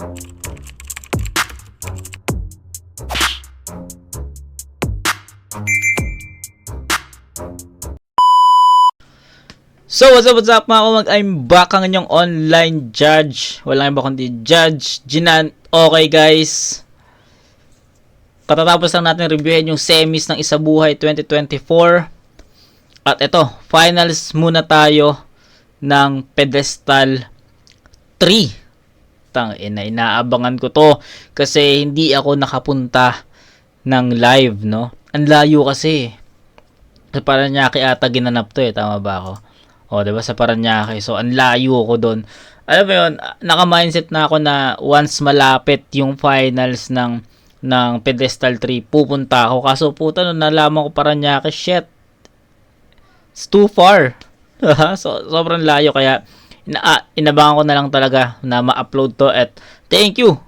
So what's up mga kumag, I'm back ang inyong online judge. Walang iba kundi Judge Jinan. Okay guys, katatapos lang natin reviewin yung semis ng Isabuhay 2024. At ito, finals muna tayo ng Pedestal 3. Inaabangan ko to kasi hindi ako nakapunta ng live, no? Ang layo kasi. Sa Paranaque ata ginanap to tama ba ako? O, diba, sa Paranaque. So, ang layo ko doon. Alam mo yun, naka-mindset na ako na once malapit yung finals ng Pedestal 3, pupunta ako. Kaso, puta, nung nalaman ko Paranaque, shit, it's too far. So, sobrang layo. Kaya, inabangan ko na lang talaga na ma-upload to. At thank you,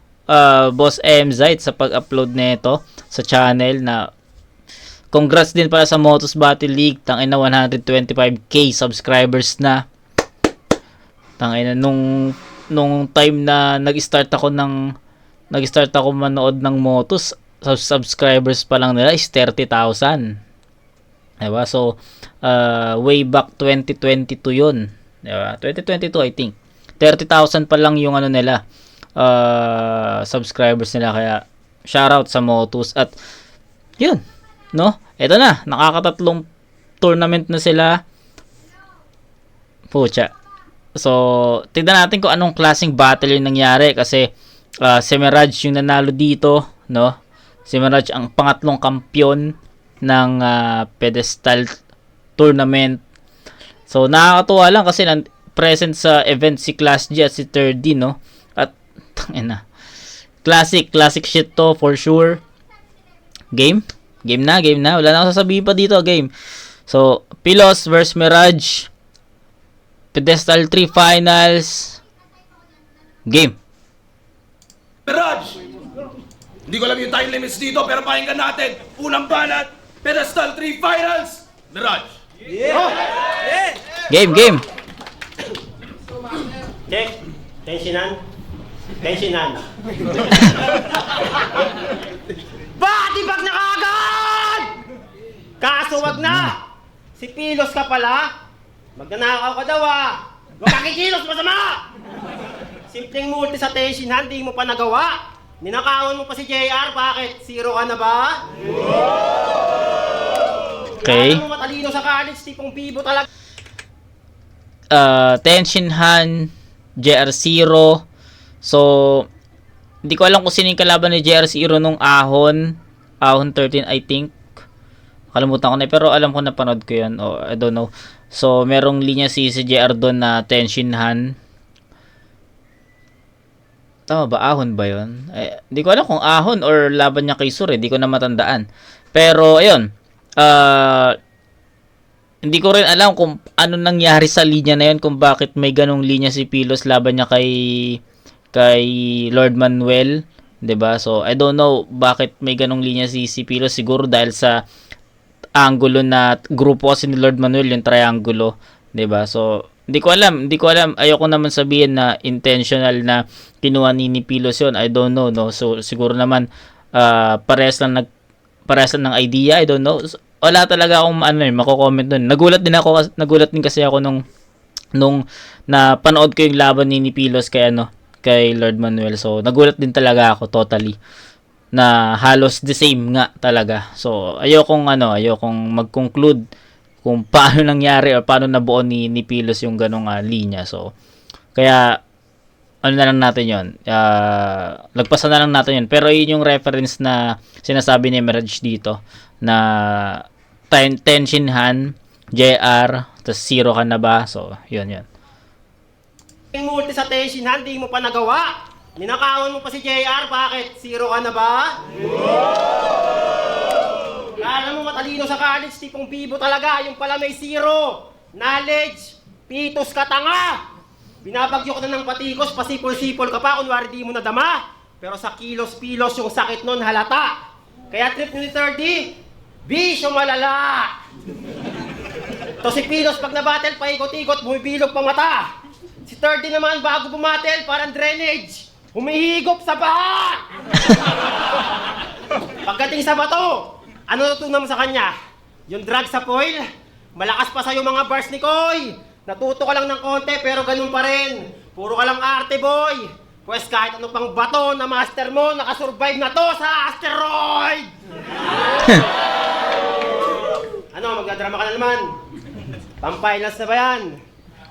Boss MZite, sa pag-upload nito sa channel na congrats din pala sa Motos Battle League. Tangina 125k subscribers na. Tangina nung time na nag-start ako manood ng Motos, subscribers pa lang nila is 30,000. Diba? So way back 2022 'yun. Diba? 2022 I think. 30,000 pa lang yung nila subscribers nila, kaya shoutout sa Motos. At 'yun, no? Ito na, nakakatatlong tournament na sila. Pucha. So, tignan natin kung anong klaseng battle yung nangyari kasi si Mirage yung nanalo dito, no? Si Mirage ang pangatlong kampyon ng Pedestal tournament. So, nakakatuwa lang kasi present sa event si Class G at si 3D, no? At tangina. Classic shit to for sure. Game na. Wala na akong sasabihin pa dito, game. So, Pilos vs Mirage. Pedestal 3 Finals. Game. Mirage! Hindi ko alam yung time limits dito, pero pakinggan natin. Unang banat, Pedestal 3 Finals. Mirage. Yeah! Oh! Yeah! Game. Check. Tensionan. Batibag na kagad! Kaso wag na! Si Pilos ka pala? Magnanakaw ka daw Huwag kakikilos, masama! Simpleng multi sa tensionan, di mo pa nagawa. Ninakawan mo pa si JR, bakit? Zero ka na ba? Okay. Kaya mo matalino sa college, tipong pibo talaga. Tenshinhan, JR0. So, hindi ko alam kung sino yung kalaban ni JR0 nung Ahon 13 I think. Kalimutan ko na, pero alam ko, napanood ko yun. I don't know. So, merong linya si JR doon na Tenshinhan. Tama ba? Ahon ba yun? Hindi ko alam kung Ahon or laban niya kay Sur. Hindi ko na matandaan. Pero, ayun. Hindi ko rin alam kung ano nangyari sa linya na yun, kung bakit may ganong linya si Pilos laban niya kay Lord Manuel, 'di ba? So I don't know bakit may ganong linya si Pilos, siguro dahil sa angulo na grupo kasi ni Lord Manuel, yung triangulo, 'di ba? So hindi ko alam. Ayoko naman sabihin na intentional na kinuha ni Pilos 'yon. I don't know, no. So siguro naman parehas lang ng idea, I don't know. So, wala talaga akong mako-comment doon. Nagulat din kasi ako nung napanood ko yung laban ni Pilos kay Lord Manuel. So, nagulat din talaga ako totally na halos the same nga talaga. So, ayokong mag-conclude kung paano nangyari o paano nabuo ni Pilos yung ganong linya. So, kaya ano na lang natin yun. Lagpasan na lang natin yun. Pero yun yung reference na sinasabi ni Mirage dito na Tenshinhan, JR, tapos zero ka na ba? So, yun. Yung multi sa tensionan, di mo pa nagawa. Ninakawan mo pa si JR, bakit? Zero ka na ba? Kala mo matalino sa college, tipong pibo talaga. Yung pala may zero. Knowledge, pitos ka tanga. Binabagyo ka na ng patikos, pasipol-sipol ka pa, kunwari di mo nadama. Pero sa kilos-pilos yung sakit nun halata. Kaya trip ni 30, bisyo malala. To si Pilos pag nabattle, paikot-ikot, bumibilog pang mata. Si 30 naman bago bumatel, parang drainage. humihigop sa baha! Pagdating sa bato, ano natutunan mo sa kanya? Yung drug sa foil? Malakas pa sa'yo mga bars ni Koy! Natuto ka lang ng konti pero ganun pa rin. Puro ka lang arte, boy! Pwes kahit ano pang bato na master mo, nakasurvive na to sa asteroid! Ano, magdadrama ka na naman? Pampailas na ba yan?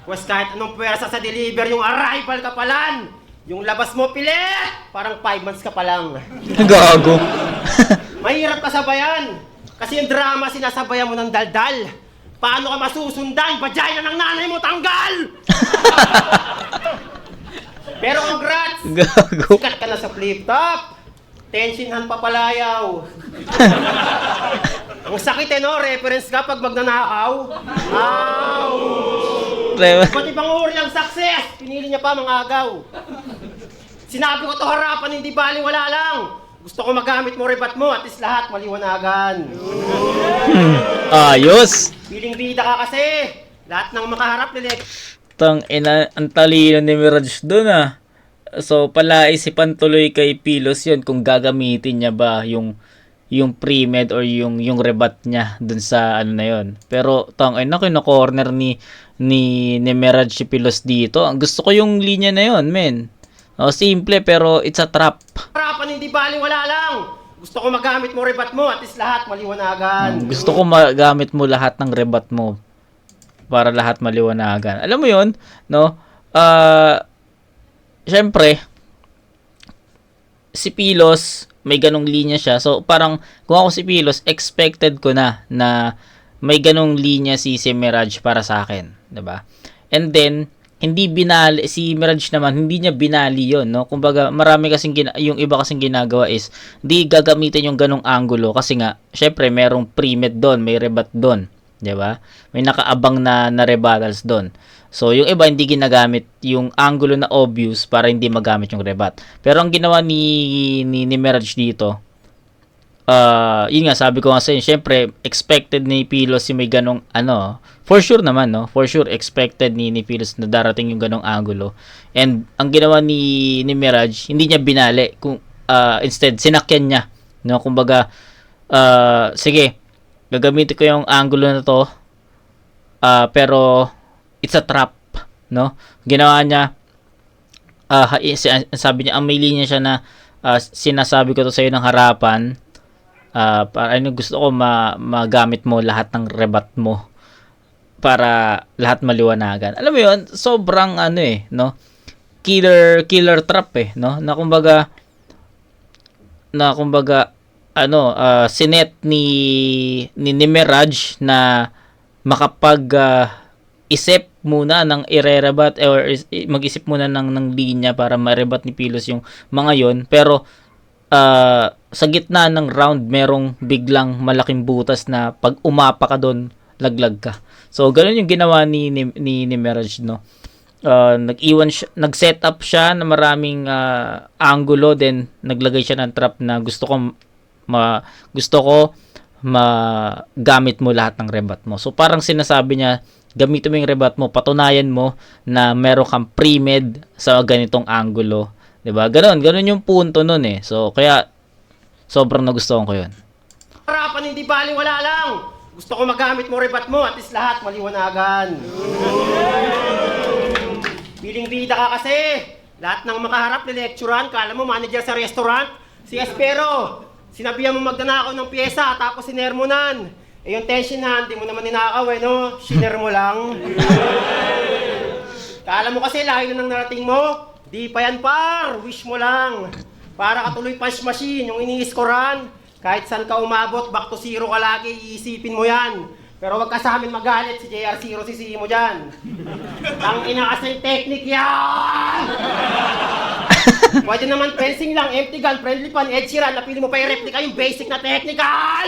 Pwes kahit anong pwersa sa deliver yung arrival ka palan! Yung labas mo pilit! Parang 5 months ka pa lang. Gago. Mahirap kasabayan! Kasi yung drama sinasabayan mo ng daldal. Paano ka masusundan? Vagina ng nanay mo tanggal! Pero congrats! Gago. Sikat ka na sa flip top! Tensionhan papalayaw! Ang sakit no? Reference ka pag magnanakaw? Ow! Ba't ibang uri ng success? Pinili niya pa mga agaw. Sinabi ko to harapan, hindi bali wala lang. Gusto ko magamit mo, rebat mo, at least lahat maliwanagan. Ayos. Piling bida ka kasi. Lahat ng makaharap nilek. Tang ina, ang talino ni Mirage doon ah. So palaisipan tuloy kay Pilos yun kung gagamitin niya ba yung pre-med or yung rebat niya dun sa ano na yun. Pero tang ina, kino-corner ni Mirage si Pilos dito. Ang gusto ko yung linya na yun, men. Simple pero it's a trap. Harapan, hindi bali wala lang. Gusto ko magamit mo, rebat mo, at least lahat maliwanagan. Gusto ko magamit mo lahat ng rebat mo para lahat maliwanagan. Alam mo yun, no? Syempre, si Pilos, may ganong linya siya. So, parang, kung ako si Pilos, expected ko na may ganong linya si Mirage para sa akin. 'Di ba? And then, hindi binali, si Mirage naman, hindi niya binali yon, no? Kumbaga, marami kasing, yung iba kasing ginagawa is, di gagamitin yung ganong angulo kasi nga, syempre, merong pre-med doon, may rebat doon. 'Di ba? May nakaabang na rebuttals doon. So, yung iba hindi ginagamit yung angulo na obvious para hindi magamit yung rebat. Pero ang ginawa ni Mirage dito, yun nga, sabi ko nga sa inyo, syempre, expected ni Pilos si may ganong, for sure naman, no? For sure, expected ni Pilos na darating yung ganong angulo. And, ang ginawa ni Mirage, hindi niya binali. Instead, sinakyan niya. No? Kumbaga, sige, gagamitin ko yung angulo na to, pero, it's a trap, no? Ginawa niya, sabi niya, ang may linya siya na, sinasabi ko to sa'yo ng harapan, para gusto ko magamit mo lahat ng rebat mo para lahat maliwanagan. Alam mo 'yun, sobrang no? Killer trap no? Na kumbaga sinet ni Mirage na makapag isip muna ng irerebat or mag-isip muna ng linya para marebat ni Pilos yung mga 'yon, pero sa gitna ng round, merong biglang malaking butas na pag umapa ka doon, laglag ka. So, ganun yung ginawa ni Mirage, no? Nag-set up siya na maraming angulo, then naglagay siya ng trap na gusto ko magamit mo lahat ng rebat mo. So, parang sinasabi niya, gamitin mo yung rebat mo, patunayan mo na meron kang pre-med sa ganitong angulo. 'Di ba? Ganun yung punto nun eh. So, kaya sobrang nagustuhan ko 'yun. Harapan, hindi bali wala lang. Gusto ko magamit mo, rebat mo, at least lahat maliwanagan. Piling bida ka kasi. Lahat ng makaharap ni lecturean, kala mo manager sa restaurant, si Espero. Sinabihan mo magnanakaw ng pyesa, tapos sinermonan. Yung tension na, hindi mo naman ninakaw no? Shiner mo lang. Kala mo kasi lahi na ng narating mo. Di pa yan par, wish mo lang. Para katuloy punch machine, yung ini-scorean. Kahit saan ka umabot, back to zero ka lagi, iisipin mo yan. Pero wag ka sa amin magalit, si JR0 si mo dyan. Ang ina kasing technique yan! Pwede naman fencing lang, empty gun, friendly pan, Ed Sheeran, napili mo pa yung replica, yung basic na technical!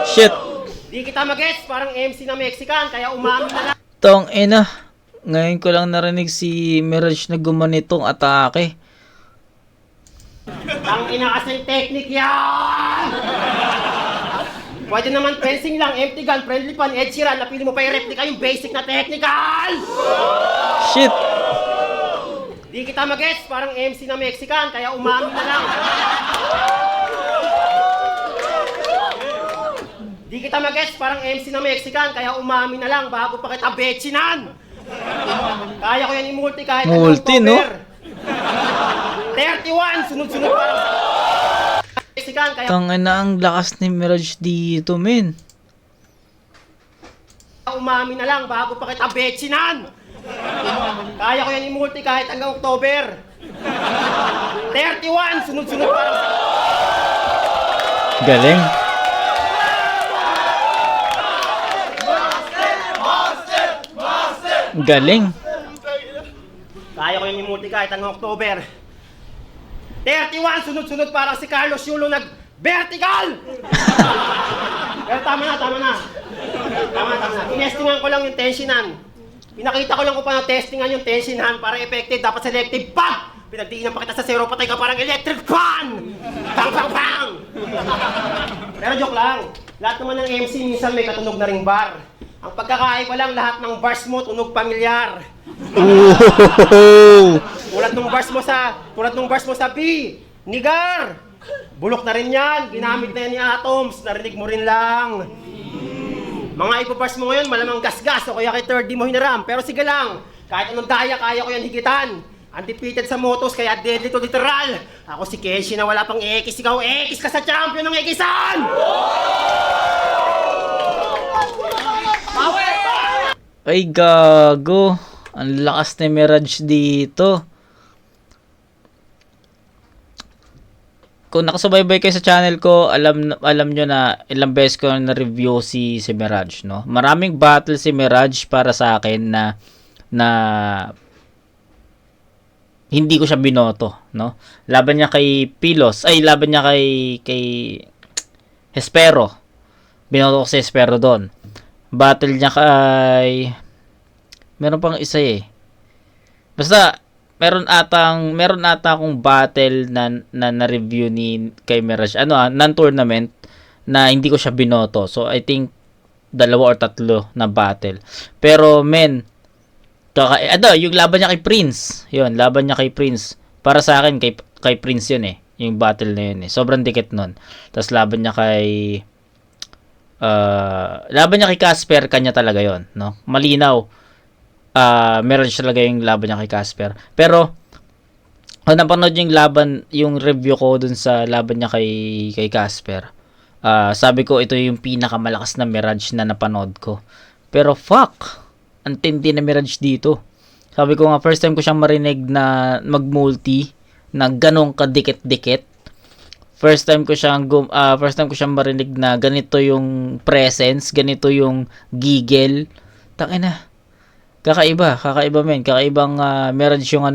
Shit! Di kita mag-gets, parang MC na Mexican, kaya umamin na lang. Tong ina, ngayon ko lang narinig si Mirage na gumanitong atake. Ang ina kasing technique yan! Pwede naman fencing lang, empty gun, friendly pan, Ed Sheeran, napili mo pa yung replica, yung basic na technical! Shit! Di kita mag-gets, parang MC na Mexican, kaya umamin na lang. Di kita mag-gets, parang MC na Mexican, kaya umamin na lang bago pa kita betsinan. Kaya ko yan i-multi kahit Multi, no? 31, sunod-sunod parang Mexican, kaya Tangina, ang lakas ni Mirage dito, men. umamin na lang bago pa kita betsinan. Kaya ko yan i-multi kahit hanggang October. 31, sunod-sunod parang Galing. Galing. Kaya ko yung i-multi kahit hanggang October. 31, sunod-sunod parang si Carlos Yulo nag-vertical! Pero tama na. Tama na. Tinestingan ko lang yung tensionan. Pinakita ko lang kung paano testingan yung tensionan para effective, dapat selective. Bang! Pinagdiinan pa kita sa zero, patay ka parang electric fan! Bang, bang, bang! Pero joke lang. Lahat naman ng MC minsan may katunog na ring bar. Ang pagkakaiba lang, lahat ng bars mo tunog pamilyar. Ooh. Tulad nung bars mo sa B, Nigar. Bulok na rin yan, ginamit na yan ni Atoms, narinig mo rin lang. Mga ibabars mo ngayon, malamang gas-gas o kaya kay 3D mo hinaram. Pero sige lang, kahit anong daya, kaya ko yan higitan. Undefeated sa motos, kaya deadly to literal. Ako si Kenshi na wala pang X, ikaw X ka sa champion ng X-an! Ay, gago. Ang lakas ni Mirage dito. Kung nakasubaybay kayo sa channel ko, alam nyo na ilang beses ko na-review si Mirage, no? Maraming battle si Mirage para sa akin na hindi ko siya binoto, no? Laban niya kay Pilos, laban niya kay Hespero. Binoto ko si Hespero doon. Battle niya kay meron pang isa eh. Basta meron ata akong battle na review ni kay Mirage. Non-tournament na hindi ko siya binoto. So I think 2 or 3 na battle. Pero men, yung laban niya kay Prince. Yun, laban niya kay Prince. Para sa akin kay Prince yun eh. Yung battle na yun eh. Sobrang dikit nun. Tapos laban niya kay Casper, kanya talaga yon, no? Malinaw. Meron talaga yung laban niya kay Casper. Pero kung napanood yung review ko dun sa laban niya kay Casper, sabi ko ito yung pinakamalakas na Mirage na napanood ko. Pero fuck, ang tindi na Mirage dito. Sabi ko nga, first time ko siyang marinig na mag-multi na ganong kadikit-dikit. First time ko siyang marinig na ganito yung presence, ganito yung giggle. Tangina. Kakaiba men. Kakaibang Mirage yung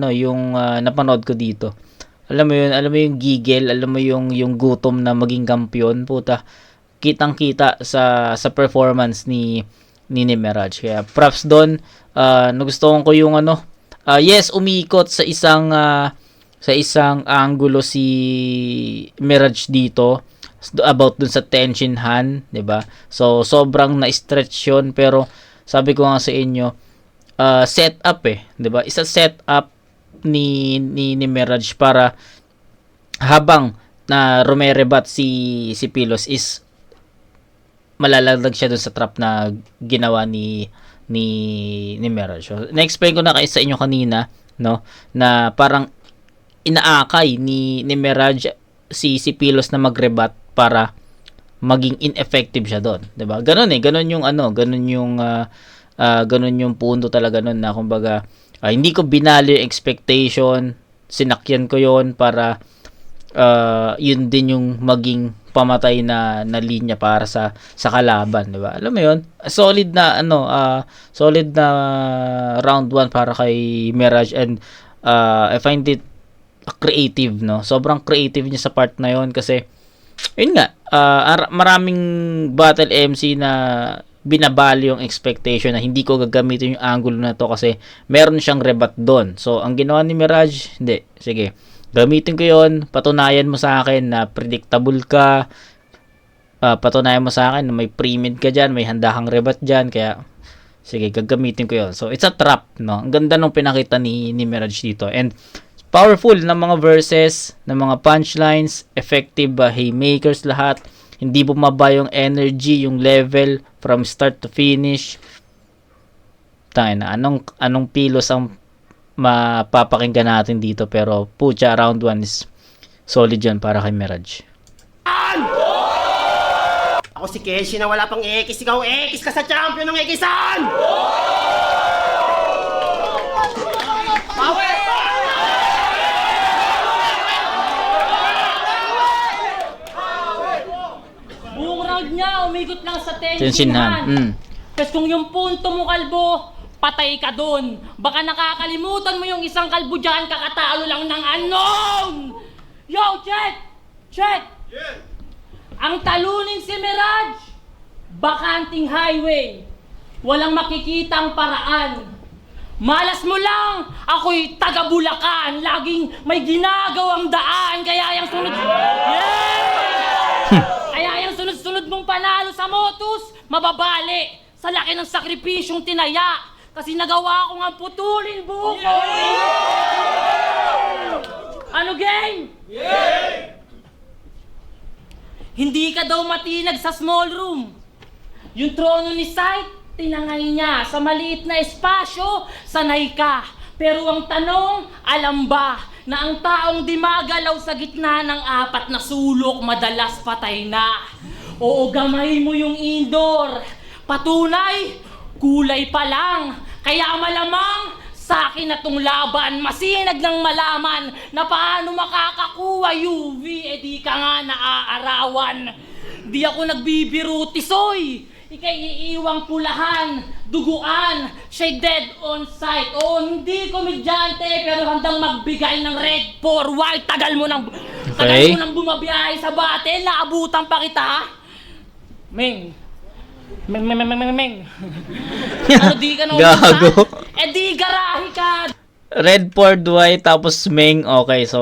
napanood ko dito. Alam mo yung giggle, alam mo yung gutom na maging kampiyon, puta. Kitang-kita sa performance ni Mirage. Kaya props doon. Nagustuhan ko yung yes, umiikot sa isang angulo si Mirage dito about dun sa Tenshinhan, 'di ba? So sobrang na-stretch 'yon, pero sabi ko nga sa inyo, setup 'di ba? Isa setup ni Mirage para habang na rumerebat si Pilos is malalagdag siya dun sa trap na ginawa ni Mirage. So, na-explain ko na sa inyo kanina, no, na parang inaakay ni Mirage si Pilos na magrebat para maging ineffective siya doon, 'di ba? Ganun yung punto talaga noon na kumbaga hindi ko binali yung expectation, sinakyan ko 'yon para yun din yung maging pamatay na linya para sa kalaban, 'di ba? Alam mo 'yon? Solid na round 1 para kay Mirage, and I find it creative, no? Sobrang creative niya sa part na 'yon kasi yun nga, maraming battle MC na binabali yung expectation na hindi ko gagamitin yung angulo na to kasi meron siyang rebat doon. So ang ginawa ni Mirage, hindi, sige, gamitin ko yon, patunayan mo sa akin na predictable ka, patunayan mo sa akin na may pre-mid ka dyan, may handa kang rebat dyan, kaya Sige, gagamitin ko yon. So, it's a trap, no? Ang ganda nung pinakita ni Mirage dito. And, powerful na mga verses, na mga punchlines, effective haymakers lahat. Hindi bumaba yung energy, yung level from start to finish. Tayo na, anong pilos ang mapapakinggan natin dito, pero pucha, round 1 is solid yan para kay Mirage. Ako si Keshi na wala pang X, ikaw X ka sa champion ng X-an! Power! Buong round niya, umikot lang sa Tenshinhan. Tenshinhan. Tapos kung yung punto mo, kalbo, patay ka dun. Baka nakakalimutan mo yung isang kalbo dyan, kakatalo lang ng unknown! Yo, check! Check! Ang talunin si Mirage, bakanting highway. Walang makikitang paraan. Malas mo lang, ako'y taga Bulacan. Laging may ginagawang daan, kaya yung sunod... Kaya yung sunod-sunod mong panalo sa Motus, mababali sa laki ng sakripisyong tinaya. Kasi nagawa ko nga putulin buhok ko. Ano game? Hindi ka daw matinag sa small room. Yung trono ni Sight, tinangay niya sa maliit na espasyo, sanay ka. Pero ang tanong, alam ba na ang taong di magalaw sa gitna ng 4 na sulok madalas patay na? Oo, gamay mo yung indoor. Patunay, kulay pa lang. Kaya malamang sa akin na tong laban, masinag ng malaman na paano makakakuha UV, di ka nga naaarawan. Di ako nagbibiro, tisoy. Ika'y iiwang pulahan, duguan, siya'y dead on sight. Oo, hindi komedyante, pero handang magbigay ng red for white. Tagal mo nang bumabiyahe sa battle, naabutan pa kita. Meng. Ano di ka na Gago. di garahe ka. Red Ford White tapos Meng. Okay, so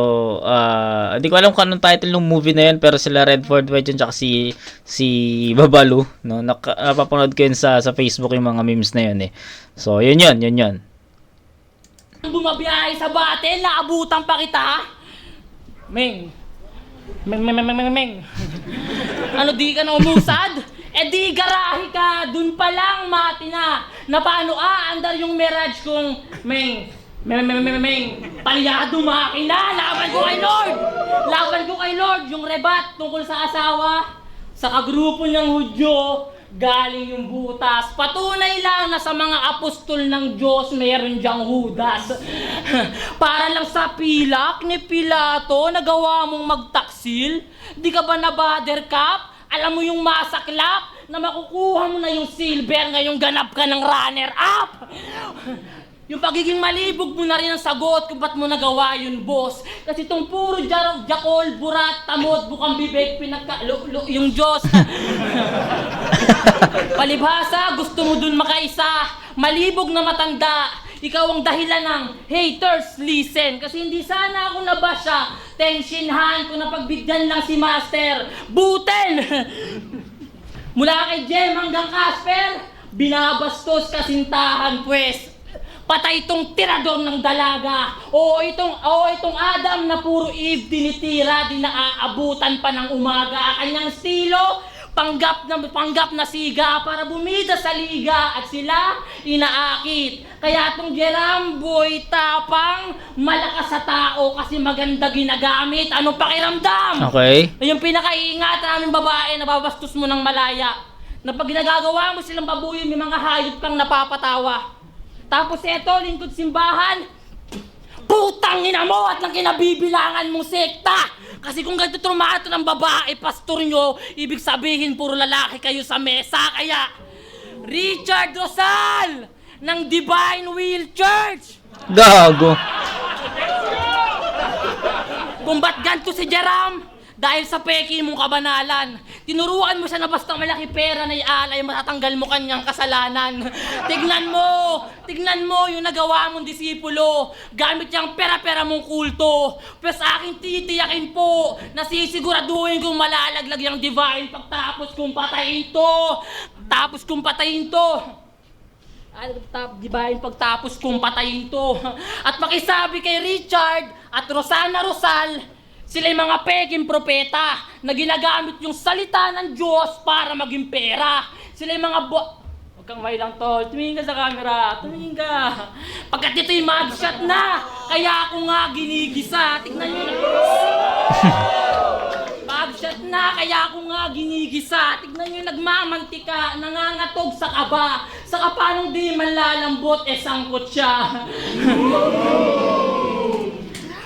hindi ko alam kung anong title ng movie na yun, pero sila Red Ford White yun tsaka si Babalu, no? Napapanood ko yun sa Facebook yung mga memes na yun eh. So yun. Bumabiyahe sa battle, naabutan pa kita. Meng. Ano di ka na umusad? Di garahe ka, dun pa lang matina. Na paano aandar yung Mirage kung Meng, palyado makina. Laban ko kay Lord, yung rebat tungkol sa asawa. Sa kagrupo niyang Hudyo, galing yung butas. Patunay lang na sa mga apostol ng Diyos meron diyang Judas. Para lang sa pilak ni Pilato, nagawa mong magtaksil. Di ka ba na buttercup? Alam mo yung masaklap na makukuha mo na yung silver ngayong ganap ka ng runner-up. Yung pagiging malibog mo na rin ang sagot kung ba't mo nagawa yun, boss. Kasi itong puro jakol, burat, tamod, bukang bibig, yung Diyos. Palibhasa, gusto mo dun makaisa. Malibog na matanda. Ikaw ang dahilan ng haters listen. Kasi hindi sana ako nabasya. Tenshinhan ko na pagbigyan lang si Master. Buten! Mula kay Jem hanggang Casper, binabastos kasintahan pwes. Patay itong tirador ng dalaga. Oo, itong Adam na puro Eve tinitira, di naaabutan pa ng umaga. Kanyang estilo, panggap na siga para bumida sa liga at sila inaakit. Kaya itong Jeramboy tapang malakas sa tao kasi maganda ginagamit. Anong pakiramdam? Okay. Yung pinakaiingatan namin babae na babastos mo ng malaya. Na pag ginagagawa mo silang babuyo, may mga hayop kang napapatawa. Tapos eto, lingkod simbahan, putang ina mo at ng kinabibilangan mong sekta! Kasi kung ganito trumato ng babae, pastor nyo, ibig sabihin puro lalaki kayo sa mesa. Kaya, Richard Rosal ng Divine Will Church! Gago. Kung ba't ganito si Jeram? Dahil sa peki mong kabanalan. Tinuruan mo siya na basta malaki pera na ialay, matatanggal mo kanyang kasalanan. Tignan mo yung nagawa mong disipulo. Gamit niyang pera-pera mong kulto. Pero sa akin titiyakin po, nasisiguraduhin kong malalaglag yung divine pagtapos kong patayin to. Di ba yung pagtapos kong patayin to? At makisabi kay Richard at Rosana Rosal, sila yung mga peging propeta na ginagamit yung salita ng Diyos para maging pera. Sila yung mga Huwag kang may lang tol, tumingin ka sa camera, tumingin ka. Pagkat ito'y mugshot na, kaya ako nga ginigisa. Tignan nyo na. Mugshot na, kaya ako nga ginigisa. Tignan nyo, nagmamantika, nangangatog sa kaba. Sa kapanong di man lalambot, sangkot siya.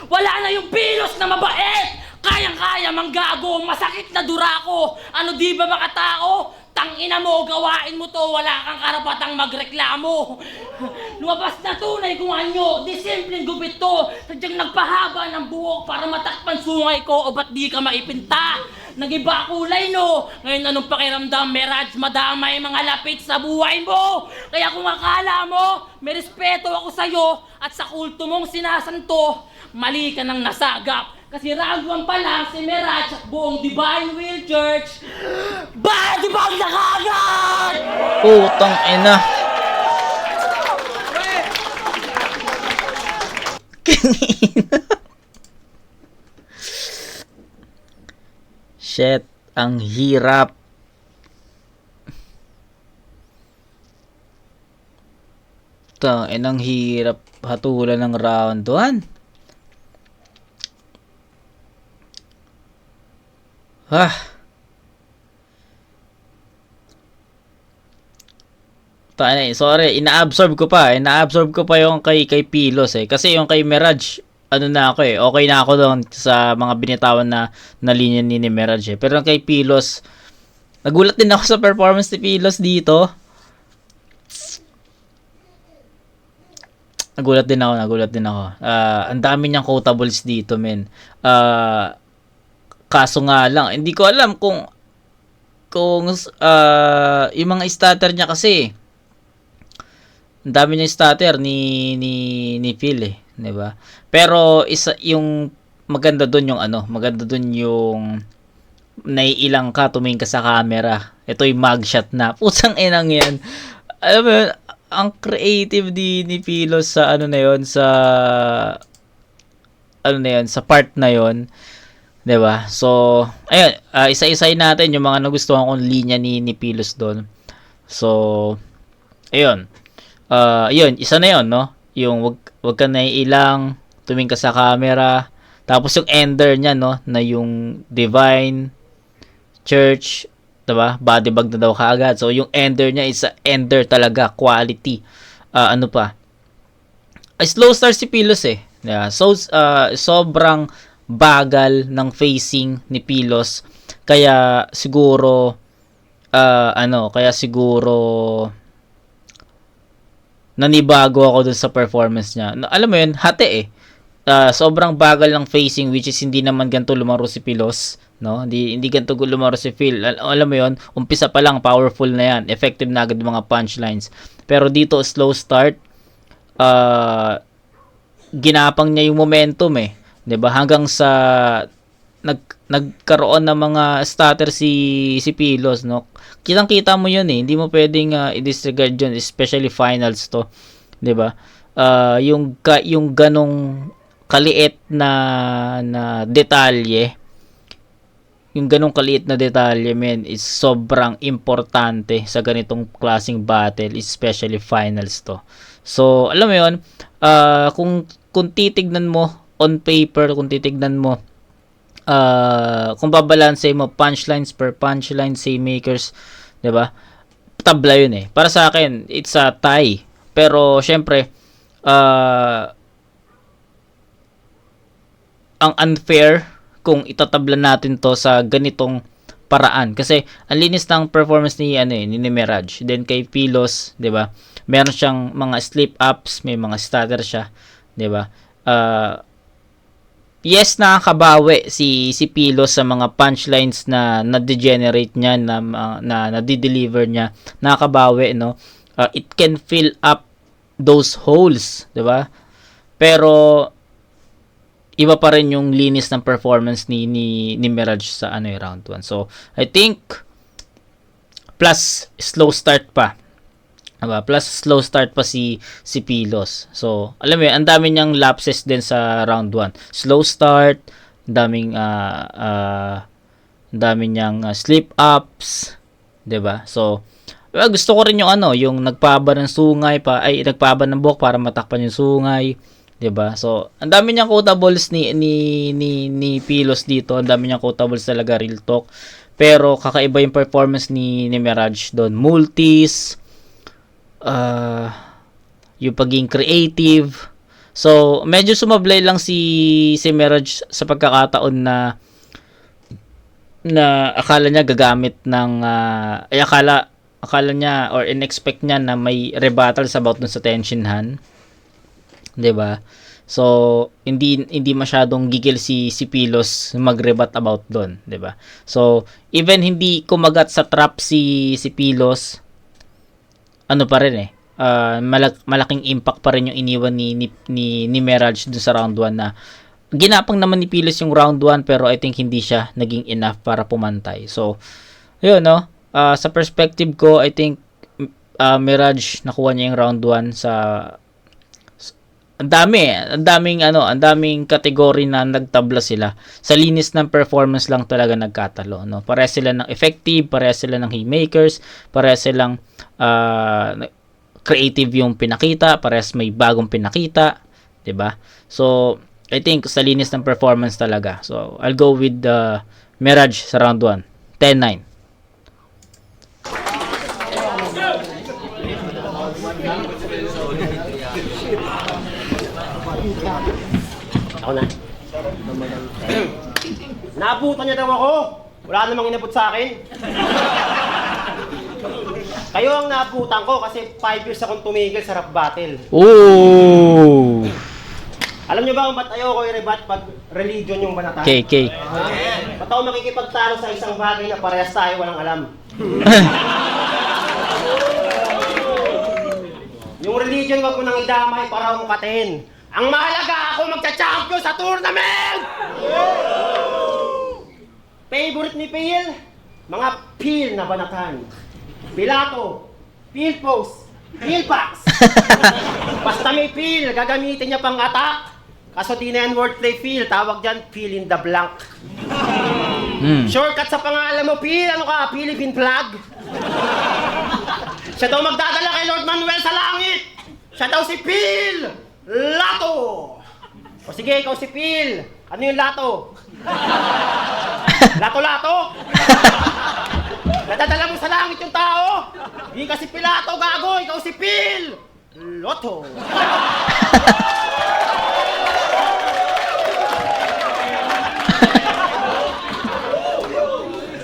Wala na yung pilos na mabait! Kayang-kaya manggago, masakit na durako. Ano di ba makatao? Tangina mo, gawain mo to, wala kang karapatang magreklamo. Lumabas na tunay kung anyo, di simpleng gupit to. Sadyang nagpahaba ng buhok para matakpan sungay ko o ba't di ka maipinta? Nag-iba kulay no, ngayon anong pakiramdam, Meraj, madamay mga lapit sa buhay mo. Kaya kung akala mo, may respeto ako sa'yo at sa kulto mong sinasanto, mali ka nang nasagap. Kasi ragwan pa lang si Meraj at buong Divine Will Church. Di ba ang nakagad? Putang ina. Shit, ang hirap. Ang hirap hatulan ng round 1. Sorry, ina-absorb ko pa yung kay Pilos eh. Kasi yung kay Mirage, ano na ako eh, okay na ako doon sa mga binitawan na linya ni Mirage eh. Pero yung kay Pilos, nagulat din ako sa performance ni Pilos dito. Nagulat din ako. Ang dami niyang quotables dito, men. Kaso nga lang, hindi ko alam kung yung mga starter niya kasi, ang dami niya starter ni Phil eh, 'di ba? Pero isa yung maganda doon yung naiilang ka, tumingin ka sa camera. Ito yung mugshot na. Pusang inang 'yan. Alam mo yun, ang creative ni Pilos sa sa part na 'yon. 'Di ba? So, ayun, isa-isahin natin yung mga nagustuhan kong linya ni Pilos doon. So, ayun. Yun, isa na 'yon, no? Yung wag ka naiilang, tumingin ka sa camera. Tapos yung ender niya, no, na yung Divine Church, 'di ba? Body bag na daw kaagad. So, yung ender niya is ender talaga, quality. Ano pa? Slow start si Pilos eh. Yeah. So, sobrang bagal ng facing ni Pilos. Kaya siguro nanibago ako dun sa performance niya. Alam mo yun, hati eh. Sobrang bagal ng facing, which is hindi naman ganito lumaro si Pilos, no? Hindi ganito lumaro si Phil. Alam mo yun, umpisa pa lang, powerful na yan. Effective na agad mga punchlines. Pero dito, slow start. Ginapang niya yung momentum eh. 'Di ba? Hanggang sa nagkaroon ng mga starter si Pilos, no? Kitang-kita mo 'yun eh. Hindi mo pwedeng i-disregard 'yun, especially finals to, 'di ba? Yung ganong kaliit na detalye, men, is sobrang importante sa ganitong klaseng battle, especially finals to. So, alam mo 'yun, kung titignan mo on paper, kung babalanse mo punchlines per punchline, makers, 'di ba? Tabla 'yun eh. Para sa akin, it's a tie. Pero syempre, ang unfair kung itatabla natin to sa ganitong paraan, kasi ang linis ng performance ni Mirage. Then kay Pilos, 'di ba? Meron siyang mga slip ups, may mga stutter siya, 'di ba? Yes, nakakabawi si Pilos sa mga punchlines na na-degenerate niya, na na-deliver niya. Nakakabawi, no? It can fill up those holes, 'di ba? Pero iba pa rin yung linis ng performance ni Mirage sa round 1. So, I think plus slow start pa. Diba? Plus slow start pa si Pilos. So, alam mo yun, ang dami niyang lapses din sa round 1. Slow start, daming dami niyang slip ups, 'di ba? So, gusto ko rin yung yung nagpaba ng sungay nagpaba ng buhok para matakpan yung sungay, 'di ba? So, ang dami niyang quotables ni Pilos dito, ang dami niyang quotables talaga, real talk. Pero kakaiba yung performance ni Mirage doon. Multis, yung pagiging creative. So, medyo sumablay lang si Mirage sa pagkakataon na akala niya gagamit ng akala niya or in-expect niya na may rebuttals about dun sa Tenshinhan. 'Di ba? So, hindi masyadong gigil si Pilos mag-rebut about doon, 'di ba? So, even hindi kumagat sa trap si Pilos, pa rin malaking impact pa rin yung iniwan ni Mirage dun sa round 1 na ginapang naman ni Pilos yung round 1 pero I think hindi siya naging enough para pumantay. So, yun sa perspective ko, I think Mirage nakuha niya yung round 1 sa ang daming category na nagtabla sila. Sa linis ng performance lang talaga nagkatalo, no? Parehas sila ng effective, parehas sila ng haymakers, parehas silang creative yung pinakita, parehas may bagong pinakita, 'di ba? So, I think sa linis ng performance talaga. So, I'll go with Mirage sa round 1. 10-9. Ako na. Naabutan niya daw ako. Wala namang inabot sa akin. Kayo ang naabutan ko kasi 5 years akong tumigil sa rap battle. Ooh! Alam niyo ba kung ba't ayoko i-rebat pag religion yung banatan? KK. Ba't ako makikipagtalo sa isang bagay na parehas tayo walang alam? Yung religion wag mo nang idamay para umukatin. Ang mahalaga ako magcha-champion sa tournament! Favorite ni Phil? Mga Phil na banatan. Pilato, Phil Post, Phil Pax. Basta may Phil, gagamitin niya pang attack. Kaso di na yan wordplay Phil, tawag dyan Phil in the blank. Shortcut sa pangalan mo, Phil. Ano ka? Philippine flag? Siya daw magdadala kay Lord Manuel sa langit. Siya daw si Phil Lato. O sige, ikaw si Phil. Ano yung Lato? Lato-lato? Nadadala mo sa langit yung tao? Hindi ka si Pilato, gago. Ikaw si Phil Loto.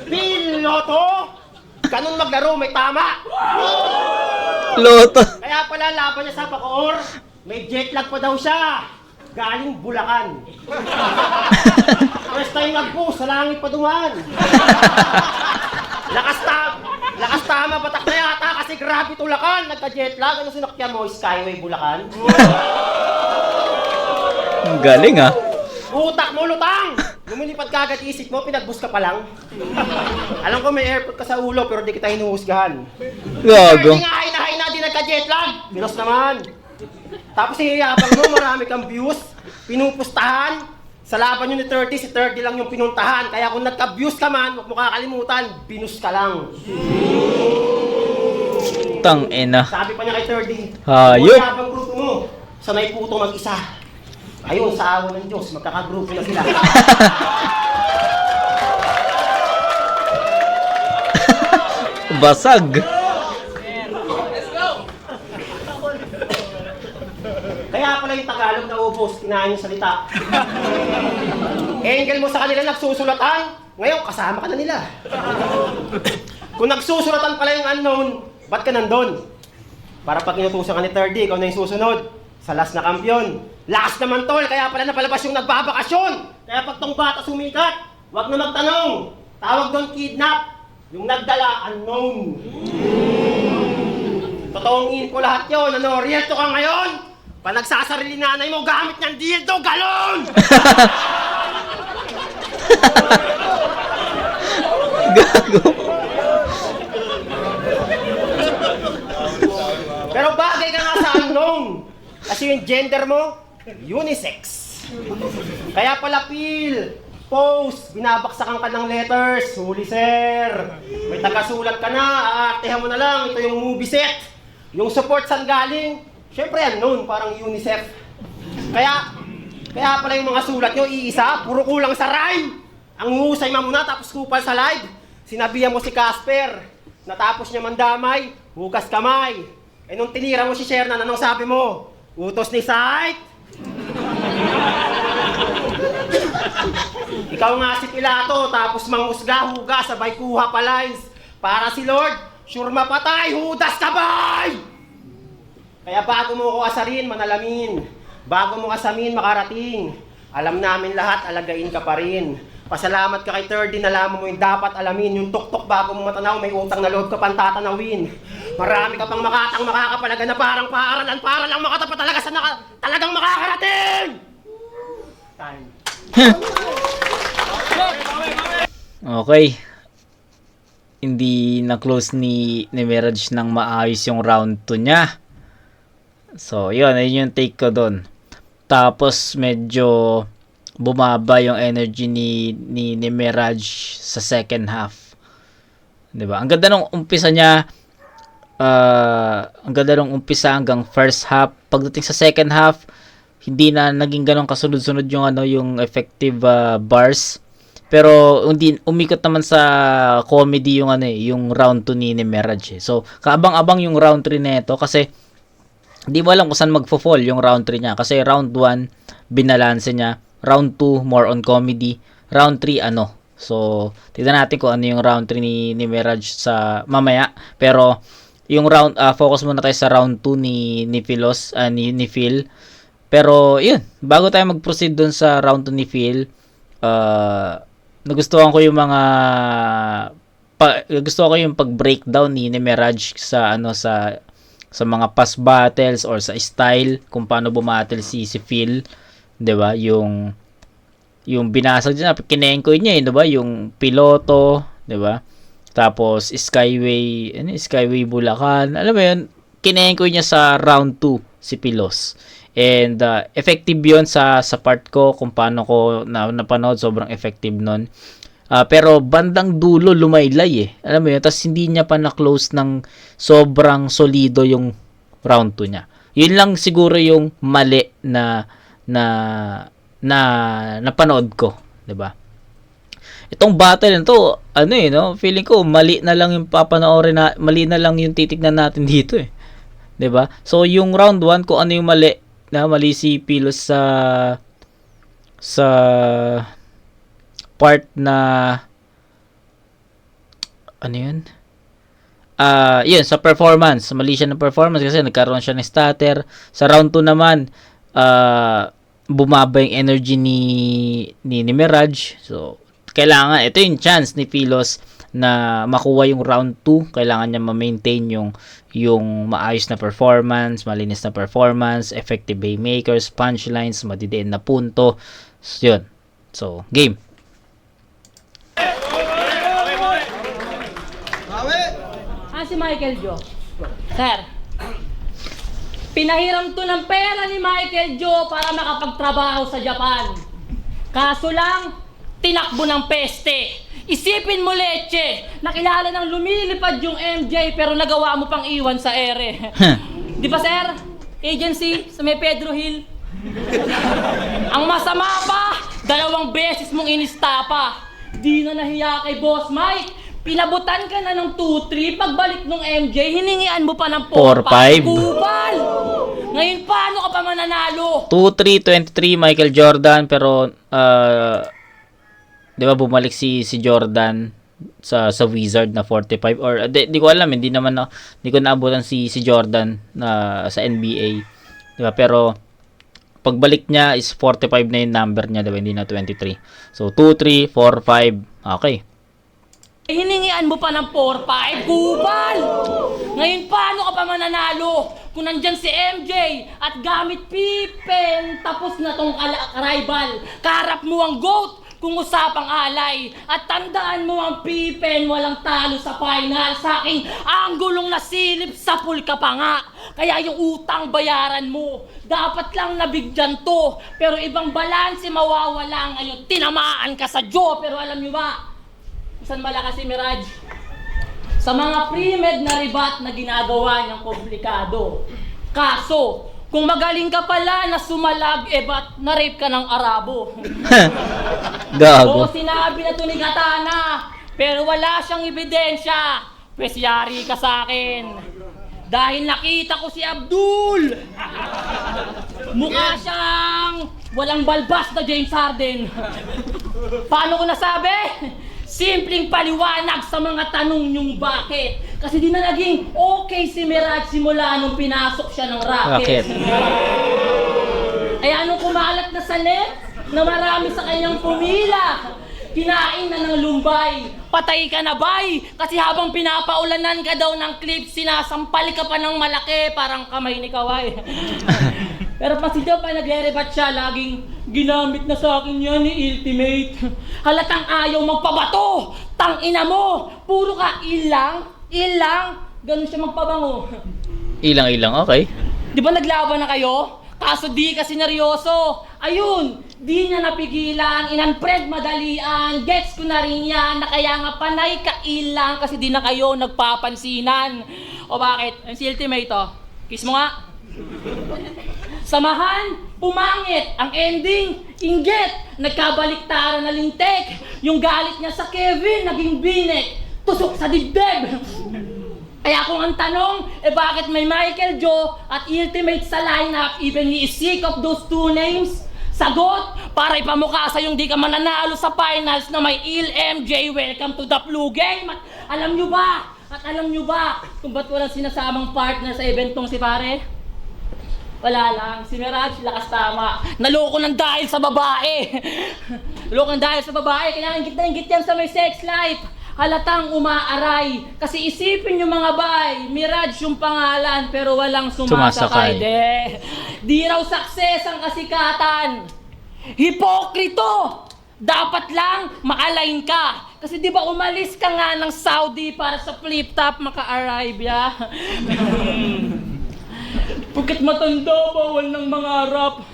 Phil Loto? Ganun maglaro, may tama. Loto. Kaya pala laban niya sa Bacoor, may jet lag pa daw siya. Galing Bulacan. First time nag-post, sa langit pa duman. Lakas tama, batak na yata kasi grabe tulakan. Nagka-jet lag. Ano sinakyan mo? Skyway Bulacan? Ang galing Utak mo, lutang! Lumilipad ka agad isip mo, pinagbus ka pa lang. Alam ko may airport ka sa ulo, pero di kita hinuhusgahan. Gago. Hindi nga hinahay na di nagka-jet lag. Pinos naman. Tapos hihiyabang mo, marami kang views. Pinupustahan. Sa laban yun ni 30, si 30 lang yung pinuntahan. Kaya kung nagka-views ka man, huwag mo kakalimutan, binus ka lang. Tang ina. Sabi pa niya kay 30, Hayop. kung habang grupo mo, sanay puto mag-isa. Ayun, sa awa ng Diyos, magkakagrupo na sila. Basag. Kaya pala yung Tagalog na ubos, kinain yung salita. Angle mo sa kanila nagsusulatan, ngayon kasama ka na nila. Kung nagsusulatan pala yung unknown, ba't ka nandun? Para pag inutusan ka ni 30, ikaw na yung susunod. Sa last na kampiyon. Lakas naman tol, kaya pala napalabas yung nagbabakasyon. Kaya pag tong bata sumikat, wag na magtanong. Tawag doon kidnap. Yung nagdala, unknown. Totoong info lahat yun. Ano, real to ka ngayon? Pa nagsasarili nanay mo, gamit niyang dildo, galon! Gago. unknown. Kasi yung gender mo, unisex. Kaya pala, Phil, post, binabaksakan ka ng letters. Huli, sir. May tagasulat ka na, aartehan mo na lang. Ito yung movie set. Yung support saan galing, syempre unknown, parang UNICEF. Kaya pala yung mga sulat nyo, iisa, puro kulang sa rhyme. Ang husay mamuna, tapos kupal sa live. Sinabihan mo si Casper, natapos niya mandamay, hukas kamay. Eh nung tinira mo si Shernan, anong sabi mo? Utos ni Sight. Ikaw nga si Pilato, tapos manghusga, huga, sabay kuha pa lines. Para si Lord, sure mapatay, hudas kabay! Kaya bago mo ko asarin, manalamin. Bago mo asamin, makarating. Alam namin lahat, alagain ka pa rin. Pasalamat ka kay 30, nalaman mo yung dapat alamin. Yung tuktok bago mo matanaw, may utang na loob ka pang tatanawin. Marami ka pang makatang makakapalaga na parang paaralan para lang makatapat talaga sa talagang makakarating! Time. Okay. Hindi na-close ni Mirage ng maayos yung round 2 niya. So, yun yung take ko doon. Tapos, medyo bumaba yung energy ni Mirage sa second half. 'Di ba? Ang ganda nung umpisa niya. Ang ganda nung umpisa hanggang first half. Pagdating sa second half, hindi na naging ganun kasunod-sunod yung effective bars. Pero hindi umikot naman sa comedy yung round 2 ni Mirage. So, kaabang-abang yung round 3 nito kasi hindi mo alam kung saan magfo-fall yung round 3 niya kasi round 1 binalanse niya. Round 2, more on comedy. Round 3, So, tignan natin kung ano yung round 3 ni Mirage sa mamaya. Pero, yung round, focus muna tayo sa round 2 ni Phil. Pero, yun. Bago tayo mag-proceed dun sa round 2 ni Phil, nagustuhan ko yung gusto ko yung pag-breakdown ni Mirage sa mga past battles or sa style kung paano bumattle si Phil. 'Di ba? Yung binasag niya, kinengkoy niya, 'di ba? Yung piloto, 'di ba? Tapos Skyway Bulacan. Alam mo 'yun, kinengkoy niya sa round 2 si Pilos. And effective 'yun sa part ko kung paano ko napanood, sobrang effective nun. Pero bandang dulo lumaylay Alam mo 'yun, tas hindi niya pa na-close ng sobrang solido yung round 2 niya. 'Yun lang siguro yung mali na napanood ko, 'di ba? Itong battle nito, feeling ko mali na lang yung papanoorin mali na lang yung titignan natin dito 'di ba? So yung round 1 kung ano yung mali si Pilos sa part na yun sa performance, mali siya ng performance kasi nagkaroon siya ng stutter. Sa round 2 naman bumaba yung energy ni Mirage. So, kailangan, ito yung chance ni Philos na makuha yung round 2. Kailangan niya ma-maintain yung maayos na performance, malinis na performance, effective haymakers, punchlines, madidiin na punto. So, yun. So, game. Si Michael Jo. Sir, pinahiram to ng pera ni Michael Jo para makapagtrabaho sa Japan. Kaso lang, tinakbo ng peste. Isipin mo, Leche, nakilala ng lumilipad yung MJ pero nagawa mo pang iwan sa ere. Di ba, sir? Agency sa may Pedro Hill. Ang masama pa, 2 beses mong inistapa. Di na nahiya kay Boss Mike. Pinabutan ka na ng 2-3, pagbalik ng MJ, hiningian mo pa ng 4-5. Kupal! Ngayon, paano ka pa mananalo? 2-3, 23, Michael Jordan, pero, di ba bumalik si Jordan sa Wizard na 45, or, di ko alam, hindi ko naabutan si Jordan sa NBA, di ba, pero, pagbalik niya is 45 na yung number niya, di ba, hindi na 23. So, 2-3, 4-5, okay. Hiningian mo pa ng 4-5, kupal! Ngayon, paano ka pa mananalo? Kung nandyan si MJ at gamit pipen, tapos na tong rival. Karap mo ang GOAT, kung usapang alay. At tandaan mo ang Pippen, walang talo sa final. Sa aking anggulong nasilip sa pulka pa nga. Kaya yung utang bayaran mo, dapat lang nabigyan to. Pero ibang balanse mawawala ngayon. Tinamaan ka sa Joe. Pero alam nyo ba, saan malakas si Mirage? Sa mga pre-med na ribat na ginagawa niyang komplikado. Kaso, kung magaling ka pala na sumalag, ba't na-rape ka ng Arabo? Gago. Oo, sinabi na to ni Katana, pero wala siyang ebidensya. Pwes yari ka sa akin. Dahil nakita ko si Abdul. Mukha siyang walang balbas na James Harden. Paano ko nasabi? Simpleng paliwanag sa mga tanong niyong bakit. Kasi di na naging okay si Mirage simula nung pinasok siya ng racket. Ay anong kumalat na sa net na marami sa kanyang pumila. Kinain na ng lumbay. Patay ka na bay. Kasi habang pinapaulanan ka daw ng clip, sinasampal ka pa ng malaki. Parang kamay ni Kawai. Pero pag sila pa nagre-rebat siya, laging ginamit na sa akin yan ni Ultimate. Halatang ayaw magpabato. Tangina mo. Puro ka ilang. Ganun siya magpabango. Ilang, okay. Di ba naglaban na kayo? Kaso di kasi neryoso. Ayun, di niya napigilan. Inunfriend madalian. Gets ko na rin yan. Na kaya nga panay ka ilang kasi di na kayo nagpapansinan. O bakit? Ang si Ultimate oh. Kiss mo nga. Samahan, pumangit. Ang ending, inggit. Nagkabaliktaran na lintek. Yung galit niya sa Kevin, naging binek. Tusok sa dibdib. Kaya kung ang tanong, bakit may Michael Joe at Ultimate sa lineup, even he is sick of those two names? Sagot, para ipamukha sa yung di ka mananalo sa finals na may MJ, welcome to the flu game. At alam nyo ba kung ba't walang sinasamang partner sa event tong si pare? Wala lang, si Mirage, lakas tama. Naloko ng dahil sa babae. Naloko ng dahil sa babae, kaya ingit na ingit yan sa may sex life. Halatang umaaray. Kasi isipin nyo mga bay, Mirage yung pangalan pero walang sumasakay. Di raw success ang kasikatan. Hipokrito! Dapat lang ma-align ka. Kasi di ba umalis ka nga ng Saudi para sa flip-top maka-arrive ya? Pagkat matanda, bawal ng mangarap.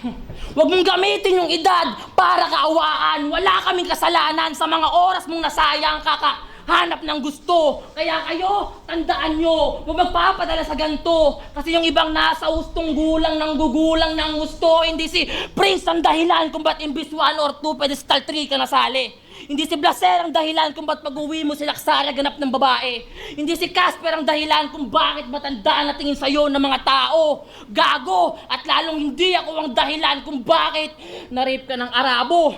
Huwag mong gamitin yung edad para kaawaan. Wala kaming kasalanan sa mga oras mong nasayang kakahanap ng gusto. Kaya kayo, tandaan nyo, huwag magpapadala sa ganito. Kasi yung ibang nasa ustong gulang ng gugulang ng gusto. Hindi si Prince ang dahilan kung ba't imbis 1 or 2 pedestal 3 ka nasali. Hindi si Blaser ang dahilan kung ba't pag-uwi mo si Laksara ganap ng babae. Hindi si Casper ang dahilan kung bakit matandaan na tingin sa'yo ng mga tao. Gago! At lalong hindi ako ang dahilan kung bakit na-rape ka ng Arabo.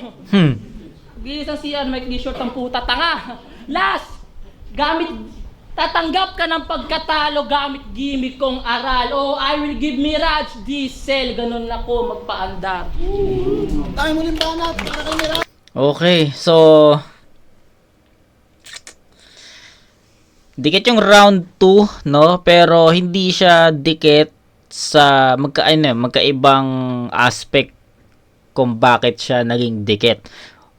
Bilis ang siyan, Mike D. Short ang puta tanga. Last! Tatanggap ka ng pagkatalo gamit gimmick kong aral. Oh, I will give Mirage diesel. Ganun ako magpaandar. Tayo mo rin banat para kay Mirage. Okay, so dikit yung round 2, no? Pero hindi siya dikit sa magkaibang aspect kung bakit siya naging dikit.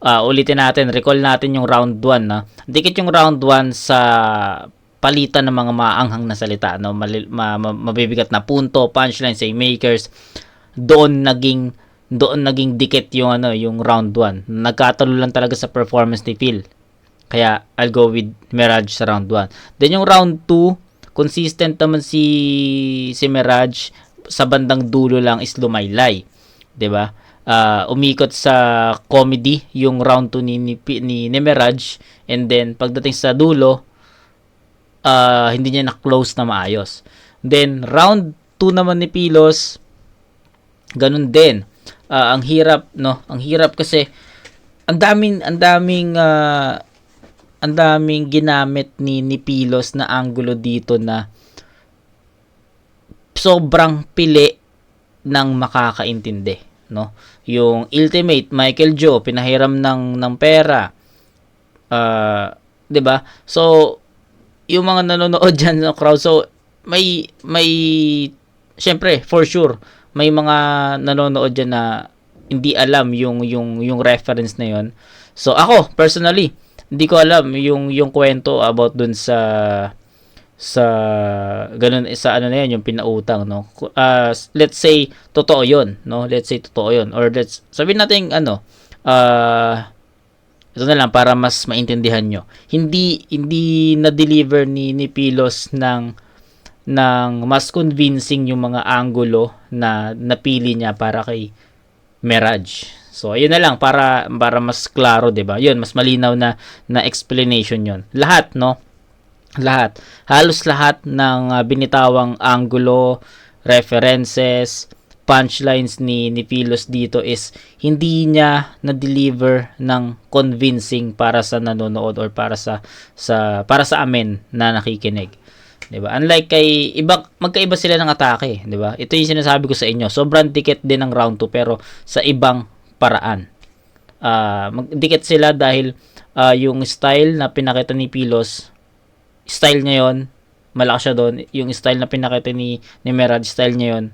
Ulitin natin, recall natin yung round 1, no? Dikit yung round 1 sa palitan ng mga maanghang na salita, no? Mabibigat na punto, punchline, say makers. Doon naging dikit yung round 1. Nagkatalo lang talaga sa performance ni Phil. Kaya I'll go with Mirage sa round 1. Then yung round 2, consistent naman si Mirage, sa bandang dulo lang is lumaylay. 'Di ba? Umikot sa comedy yung round 2 ni Mirage, and then pagdating sa dulo, hindi niya na-close na maayos. Then round 2 naman ni Pilos, ganun din. Ang hirap, no? Ang hirap kasi ang daming ginamit ni Pilos na angulo dito na sobrang pili ng makakaintindi, no? Yung Ultimate Michael Joe pinahiram ng pera. 'Di ba? So yung mga nanonood diyan sa crowd, so may syempre for sure may mga nanonood dyan na hindi alam yung reference na yon. So ako personally, hindi ko alam yung kwento about dun sa ganun, sa ano na yan, yung pinautang, no. Let's say totoo yon, no. Let's say totoo yon, or sabihin natin ano, ito na lang para mas maintindihan nyo. Hindi na-deliver ni Pilos ng mas convincing yung mga angulo na napili niya para kay Mirage. So ayun na lang para mas klaro, 'di ba? 'Yun, mas malinaw na explanation 'yon. Lahat, no? Halos lahat ng binitawang angulo, references, punchlines ni Pilos dito is hindi niya na-deliver ng convincing para sa nanonood or para sa amin na nakikinig. 'Di ba? Unlike kay magkaiba sila ng atake, 'di ba? Ito yung sinasabi ko sa inyo. Sobrang dikit din ng round 2 pero sa ibang paraan. Magdikit sila dahil yung style na pinakita ni Pilos, style niya yun, malakas siya doon. Yung style na pinakita ni Mirage, style niya yun,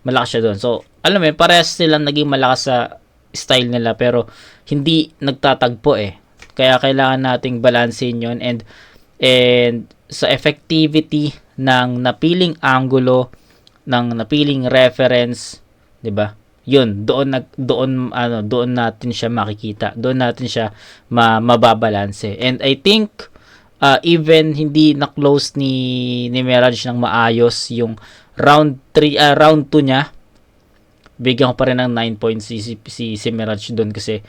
malakas siya doon. So, alam mo, parehas silang naging malakas sa style nila pero hindi nagtatagpo eh. Kaya kailangan nating balansehin yun and sa effectivity ng napiling angulo, ng napiling reference, 'di ba? Yun, doon natin siya makikita. Doon natin siya mababalanse. And I think even hindi na close ni Mirage ng maayos yung round 2 niya, bigyan ko pa rin ng 9 points si Mirage doon kasi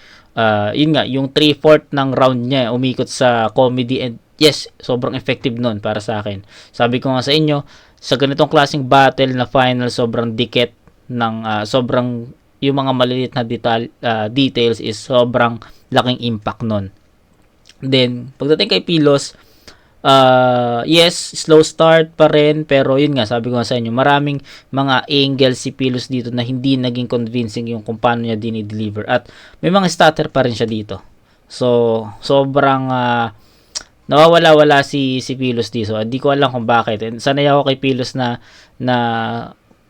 yun nga, yung 3/4 ng round niya umikot sa comedy and yes, sobrang effective nun para sa akin. Sabi ko nga sa inyo, sa ganitong klaseng battle na final, sobrang dikit ng sobrang yung mga maliliit na details is sobrang laking impact nun. Then, pagdating kay Pilos, yes, slow start pa rin, pero yun nga, sabi ko nga sa inyo, maraming mga angles si Pilos dito na hindi naging convincing yung kung paano niya dinideliver. At may mga stutter pa rin siya dito. So, sobrang nawawala-wala si Pilos dito. Hindi ko alam kung bakit. And sanay ako kay Pilos na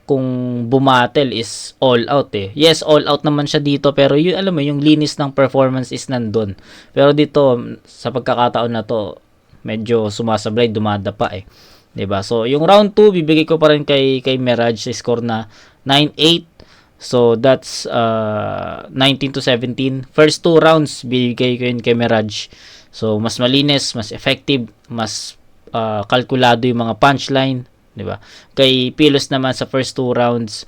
kung bumatel is all out eh. Yes, all out naman siya dito pero yun, alam mo, yung linis ng performance is nandun. Pero dito, sa pagkakataon na to, medyo sumasablay, dumadapa eh. 'Di ba? So, yung round 2, bibigay ko pa rin kay Mirage sa score na 9-8. So, that's 19-17. First 2 rounds, bibigay ko yun kay Mirage. So, mas malinis, mas effective, mas kalkulado yung mga punchline. 'Di ba? Kay Pilos naman sa first 2 rounds,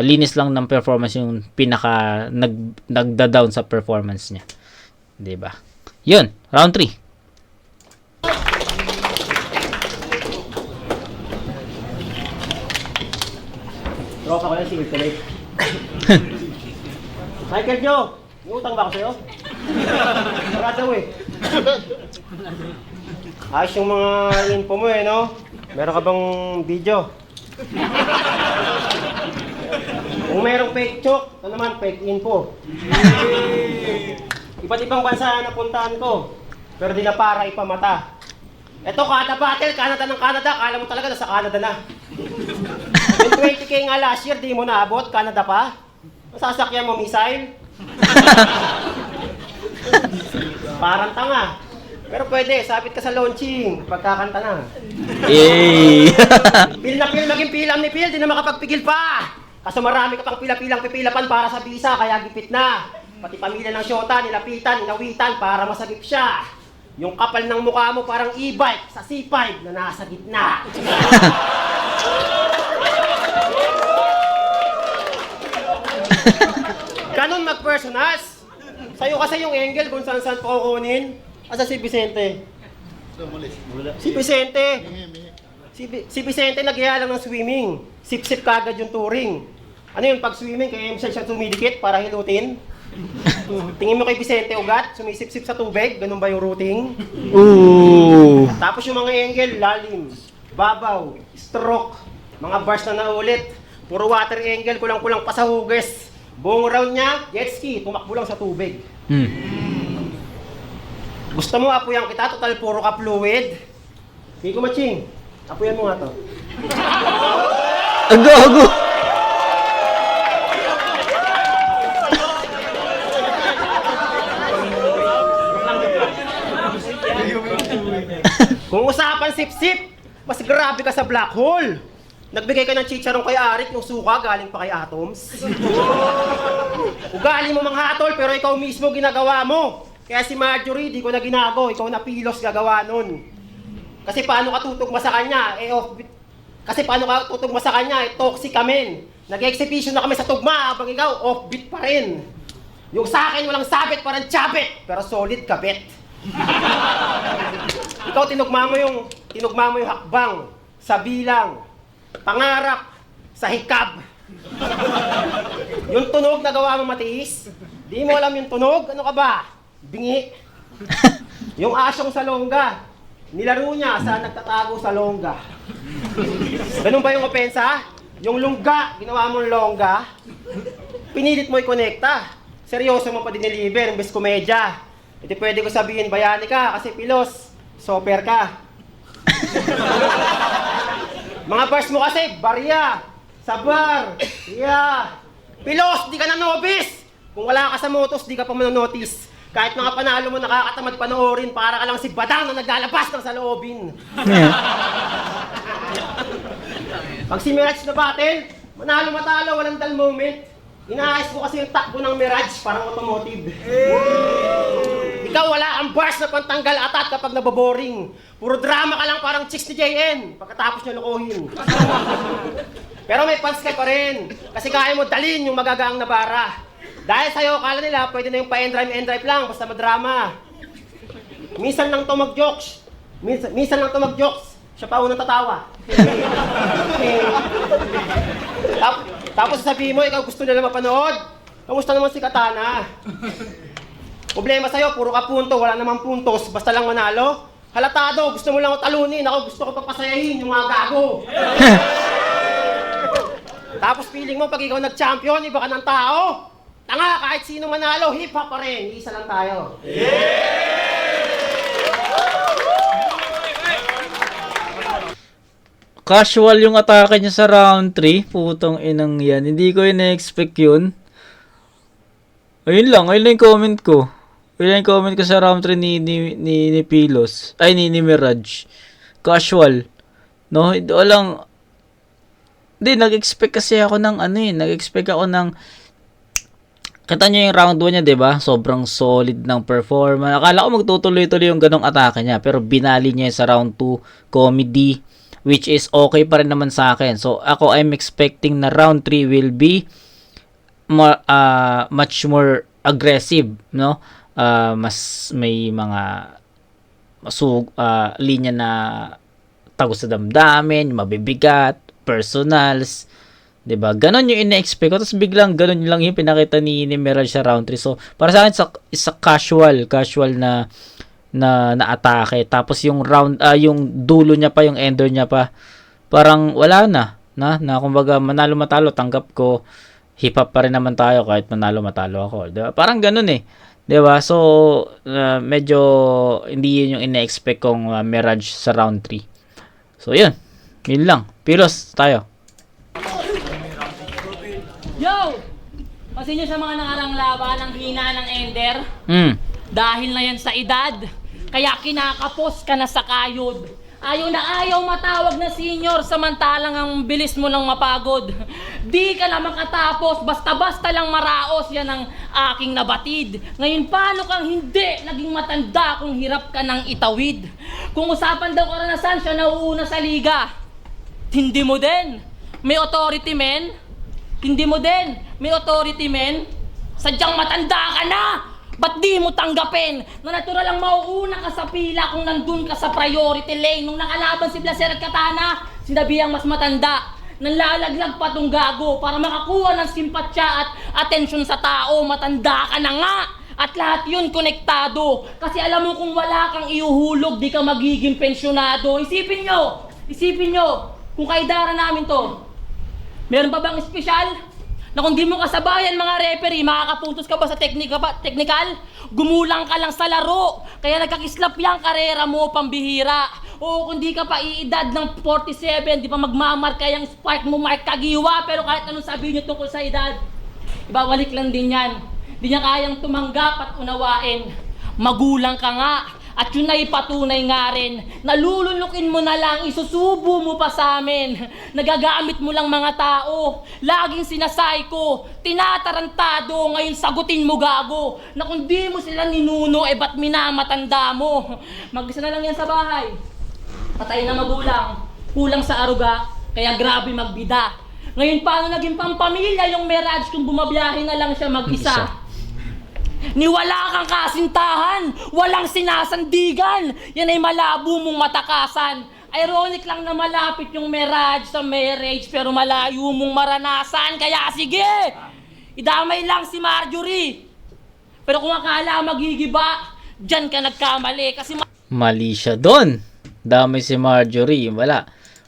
linis lang ng performance yung pinaka nagda-down sa performance niya. 'Di ba? 'Yun, round 3. Tropa ko lang si Ultimate. Michael Joe, may utang ba ako sa'yo? Wala daw eh. Ayos yung mga info mo eh, no? Meron ka bang video? Kung merong fake choke, ito naman, fake info. Iba't ibang bansa na napuntahan ko, pero di na para ipamata. Ito, kada battle, Canada ng Canada, kala mo talaga nasa Canada na. Yung 20k nga last year, di mo naabot, Canada pa? Masasakyan mo missile? Parang tanga. Pero pwede, sapit ka sa launching, pagkakanta na. Yay! Pil na pil, maging pilam ni Pil, di na makapagpigil pa. Kaso marami ka pang pilapilang-pipilapan para sa visa, kaya gipit na. Pati pamilya ng syota, nilapitan, inawitan para masagip siya. Yung kapal ng mukha mo parang e-bike sa C5 na nasa gitna. Ganon mag-personals. Sa'yo kasi yung angle kung saan-saan pa kukunin. Asa si Vicente? Si Vicente. Si Vicente nag-iya lang ng swimming. Sip-sip kagad yung touring. Ano yun, pag swimming, kaya yung siya tumidikit para hilutin? Tingin mo kay Vicente ugat, sumisip-sip sa tubig, ganun ba yung routing? Ooh. Tapos yung mga angle, lalim, babaw, stroke, mga bars na naulit, puro water angle, kulang-kulang pa sa huges. Buong round niya, jet ski, tumakbo lang sa tubig. Gusto mo apuyan kita, total puro ka fluid? Kiko Maching, apuyan mo nga to. Ago! Kung usapan sip-sip, mas grabe ka sa black hole. Nagbigay ka ng chicharong kay Arik, yung suka galing pa kay Atoms. Ugali mo manghatol, pero ikaw mismo ginagawa mo. Kaya si Marjorie, di ko na ginago, ikaw na Pilos gagawa nun. Kasi paano ka tutugma sa kanya, toxic kami. Nag-exhibition na kami sa tugma, habang ikaw, offbeat pa rin. Yung sa akin, walang sabit, parang chabit, pero solid kabit. Ikaw, tinugma mo yung hakbang, sa bilang, pangarap, sa hikab. Yung tunog na gawa mo matiis, di mo alam yung tunog, ano ka ba? Bingi. Yung asyong sa longga, nilaro niya sa nagtatago sa longga. Ganun ba yung opensa? Yung lungga, ginawa mong longga, pinilit mo i-connecta. Seryoso mo pa dineliver, imbes komedya. Hindi pwede ko sabihin, bayani ka, kasi Pilos, soper ka. Mga bars mo kasi, barya, sabar, Pilos, di ka na nobis! Kung wala ka sa motos, di ka pa manonotice. Kahit mga panalo mo, nakakatamad panoorin, para ka lang si Badang na naglalabas ng saloobin. Pag si Mirage na battle, manalo-matalo, walang dull moment. Inaayos ko kasi yung takbo ng Mirage, parang automotive. Ikaw wala ang bars na pantanggal atat kapag naboboring. Puro drama ka lang parang chicks ni JN, pagkatapos niya lokohin. Pero may fans ka pa rin, kasi kaya mo dalin yung magagaang na bara. Dahil sa'yo, kala nila, pwede na yung pa-end-drive lang, basta madrama. Minsan lang to mag-jokes. Minsan lang to mag-jokes. Siya pa unang tatawa. Tapos sabihin mo, ikaw gusto nila mapanood. Kamusta naman si Katana? Problema sa'yo, puro ka punto, wala namang puntos, basta lang manalo. Halatado, gusto mo lang talunin, ako gusto ko papasayahin yung mga gago. Tapos feeling mo, pag ikaw nag-champion, iba ka ng tao. Tanga, kahit sino manalo, hip-hop pa rin, isa lang tayo. Casual yung atake niya sa round 3. Putong inang yan. Hindi ko ina-expect yun. Ayun lang yung comment ko. Ayun lang yung comment ko sa round 3 ni Pilos. Ay, ni Mirage. Casual. No? Walang... Hindi, nag-expect kasi ako ng nag-expect ako ng... Kita nyo yung round 1 niya, diba? Sobrang solid ng performance. Akala ko magtutuloy-tuloy yung ganong atake niya. Pero binali niya sa round 2. Comedy. Which is okay pa rin naman sa akin. So, ako, I'm expecting na round 3 will be much more aggressive, no? Mas may mga linya na tagos sa damdamin, mabibigat, personals, 'di ba? Ganon yung ina-expect ko. Tapos biglang ganon lang yung pinakita ni Mirage sa round 3. So, para sa akin, isa casual na atake. Tapos yung yung dulo niya pa, yung ender niya pa, parang wala na kumbaga manalo-matalo, tanggap ko, hip-hop pa rin naman tayo kahit manalo-matalo ako, diba? Parang ganun diba? So, medyo hindi yun yung ina-expect kong Mirage sa round 3. So, yun lang. Pilos, tayo. Yo! Kasi nyo sa mga nakarang laban, ang hina ng ender. Dahil na yan sa edad, kaya kinakapos ka na sa kayod. Ayaw na ayaw matawag na senior, samantalang ang bilis mo lang mapagod. Di ka na makatapos, basta-basta lang maraos, yan ang aking nabatid. Ngayon paano kang hindi naging matanda kung hirap ka ng itawid? Kung usapan daw karanasan, siya nauuna sa liga. Hindi mo din, may authority men. Hindi mo din, may authority men. Sadyang matanda ka na! Ba't di mo tanggapin na natural lang mauuna ka sa pila kung nandun ka sa priority lane? Nung nakalaban si Blaser at Katana, sinabihang mas matanda. Nanlalaglag pa tong gago para makakuha ng simpatsya at atensyon sa tao. Matanda ka na nga! At lahat yun konektado. Kasi alam mo kung wala kang iuhulog, di ka magiging pensyonado. Isipin nyo, kung kaidara namin to, meron pa bang espesyal? Na kung di mo kasabayan mga referee, makakapuntos ka ba sa technical? Gumulang ka lang sa laro, kaya nagkakislap yung karera mo, pambihira. O kung di ka pa iedad ng 47, di pa magmamarka yung spark mo, Mark Kagiwa, pero kahit anong sabihin nyo tungkol sa edad, ibabalik lang din yan. Di niya kayang tumanggap at unawain. Magulang ka nga, At yun ay patunay nga rin, nalulunukin mo na lang, isusubo mo pa sa amin. Nagagamit mo lang mga tao, laging sinasay ko, tinatarantado, ngayon sagutin mo gago. Na kung di mo sila ninuno, ba't minamatanda mo? Mag-isa na lang yan sa bahay. Patay na magulang, kulang sa aruga, kaya grabe magbida. Ngayon paano naging pampamilya yung Mirage kung bumabiyahe na lang siya mag-isa? Ni wala kang kasintahan, walang sinasandigan, yan ay malabo mong matakasan. Ironic lang na malapit yung Mirage sa marriage pero malayo mong maranasan. Kaya sige, idamay lang si Marjorie. Pero kung akala magigiba, dyan ka nagkamali kasi Mali siya doon. Damay si Marjorie.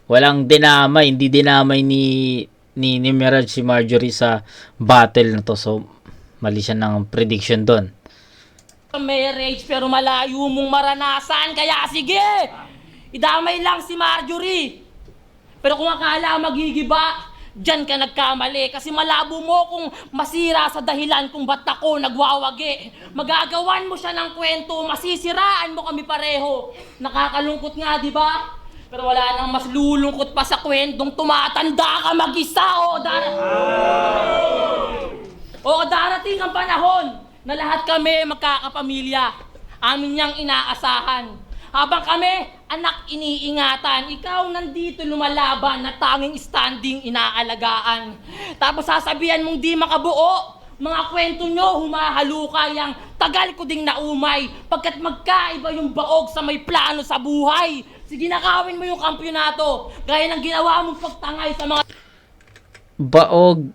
Walang dinamay. Hindi dinamay ni Mirage si Marjorie sa battle na to. So, mali siya ng prediction doon. marriage pero malayo mong maranasan. Kaya sige, idamay lang si Marjorie. Pero kung akala magigiba, dyan ka nagkamali. Kasi malabo mo kung masira sa dahilan kung ba't ako nagwawagi. Magagawan mo siya ng kwento, masisiraan mo kami pareho. Nakakalungkot nga, di ba? Pero wala nang mas lulungkot pa sa kwentong tumatanda ka mag-isa. Darating ang panahon na lahat kami magkakapamilya. Amin niyang inaasahan. Habang kami, anak iniingatan, ikaw nandito lumalaban na tanging standing inaalagaan. Tapos sasabihan mong di makabuo, mga kwento nyo humahalukay ang tagal ko ding naumay, pagkat magkaiba yung baog sa may plano sa buhay. Sige, nakawin mo yung kampyonato, gaya ng ginawa mong pagtangay sa mga Baog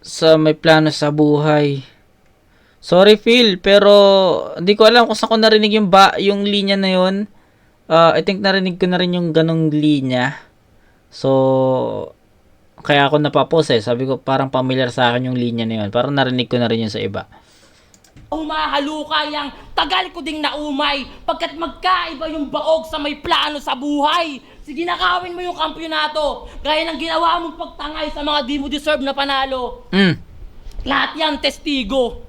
sa may plano sa buhay. Sorry Phil, pero hindi ko alam kung saan ko narinig yung linya na yun. I think narinig ko na rin yung ganong linya. So, kaya ako napapos eh. Sabi ko parang familiar sa akin yung linya na yun. Parang narinig ko na rin yun sa iba. humahalukay ang tagal ko ding naumay, pagkat magkaiba yung baog sa may plano sa buhay. Sige, nakawin mo yung kampyonato, gaya ng ginawa mong pagtangay sa mga di mo deserve na panalo. Lahat yan testigo.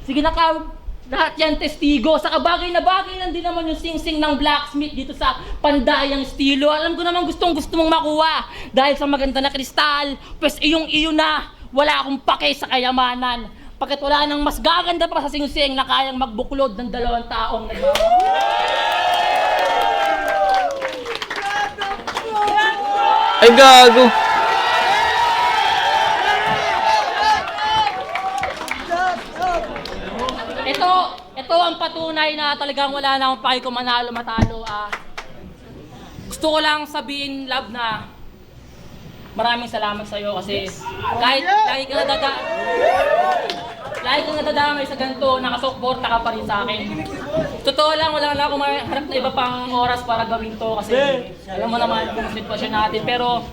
Sige, lahat yan testigo. Sa bagay na bagay lang din naman yung sing-sing ng blacksmith dito sa pandayang estilo. Alam ko naman gusto mong makuha. Dahil sa maganda na kristal, pues iyong-iyo na. Wala akong pake sa kayamanan. Pagkat wala nang mas gaganda pa sa sing-sing na kayang magbuklod ng 2 taong Ay, gago! Ito ang patunay na talagang wala na akong pake kung manalo matalo. Gusto ko lang sabihin, love, na maraming salamat sa'yo kasi kahit lagi kang nadadamay sa ganito, nakasuporta ka pa rin sa akin. Totoo lang, wala na akong maharap na iba pang oras para gawin to kasi alam mo naman kung sitwasyon natin. Pero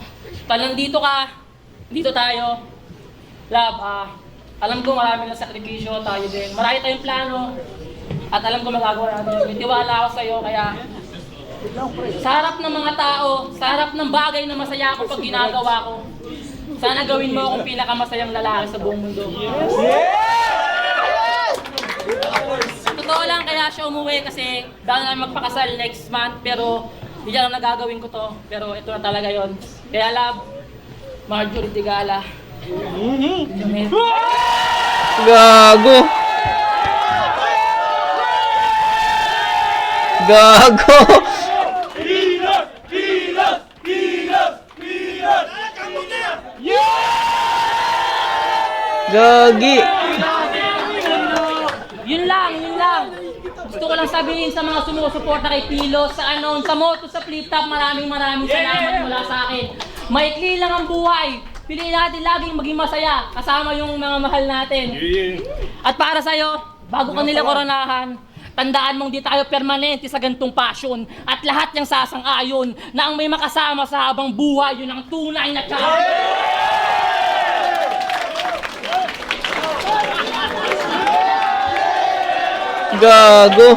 talang dito ka, dito tayo. Love, alam ko marami ng sakripisyo, tayo din. Marami tayong plano at alam ko magagawa natin. May tiwala ako sa'yo, kaya sa harap ng mga tao, sa harap ng bagay na masaya ako pag ginagawa ko, sana gawin mo akong pinakamasayang lalaki sa buong mundo. Totoo lang, kaya siya umuwi kasi dahil na magpakasal next month, pero hindi lang nagagawin ko to, pero ito na talaga yon. Kaya love, Marjorie Tigala. Gago! Gago! Gagi! Yun lang. Gusto ko lang sabihin sa mga sumusuporta kay Pilos, sa sa Moto, sa Flip Top, maraming salamat mula sa akin. Maikli lang ang buhay. Piliin natin laging maging masaya kasama yung mga mahal natin. At para sa'yo, bago ka nila koronahan, tandaan mong di tayo permanente sa gantong passion at lahat niyang sasang-ayon na ang may makasama sa habang buhay, yun ang tunay na Gago!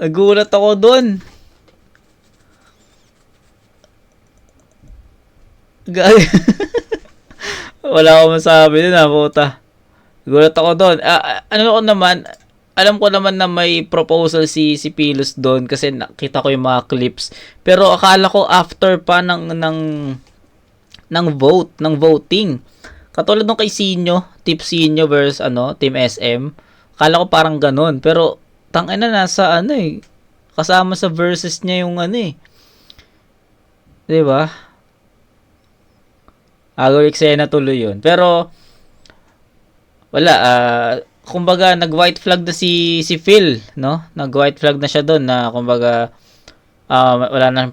Nagulat ako doon. Wala akong masabi dun puta. Gulat ako doon. Ano ko naman, alam ko naman na may proposal si Pilos doon kasi nakita ko yung mga clips. Pero akala ko after pa ng voting. Katulad nung kay Sinyo, Team Sinyo versus Team SM. Akala ko parang ganun. Pero tangina nasa kasama sa versus niya yung 'Di ba? Agaw eksena tuloy yun. Pero wala, kumbaga nag-white flag na si Phil, no? Nag-white flag na siya doon na kumbaga wala na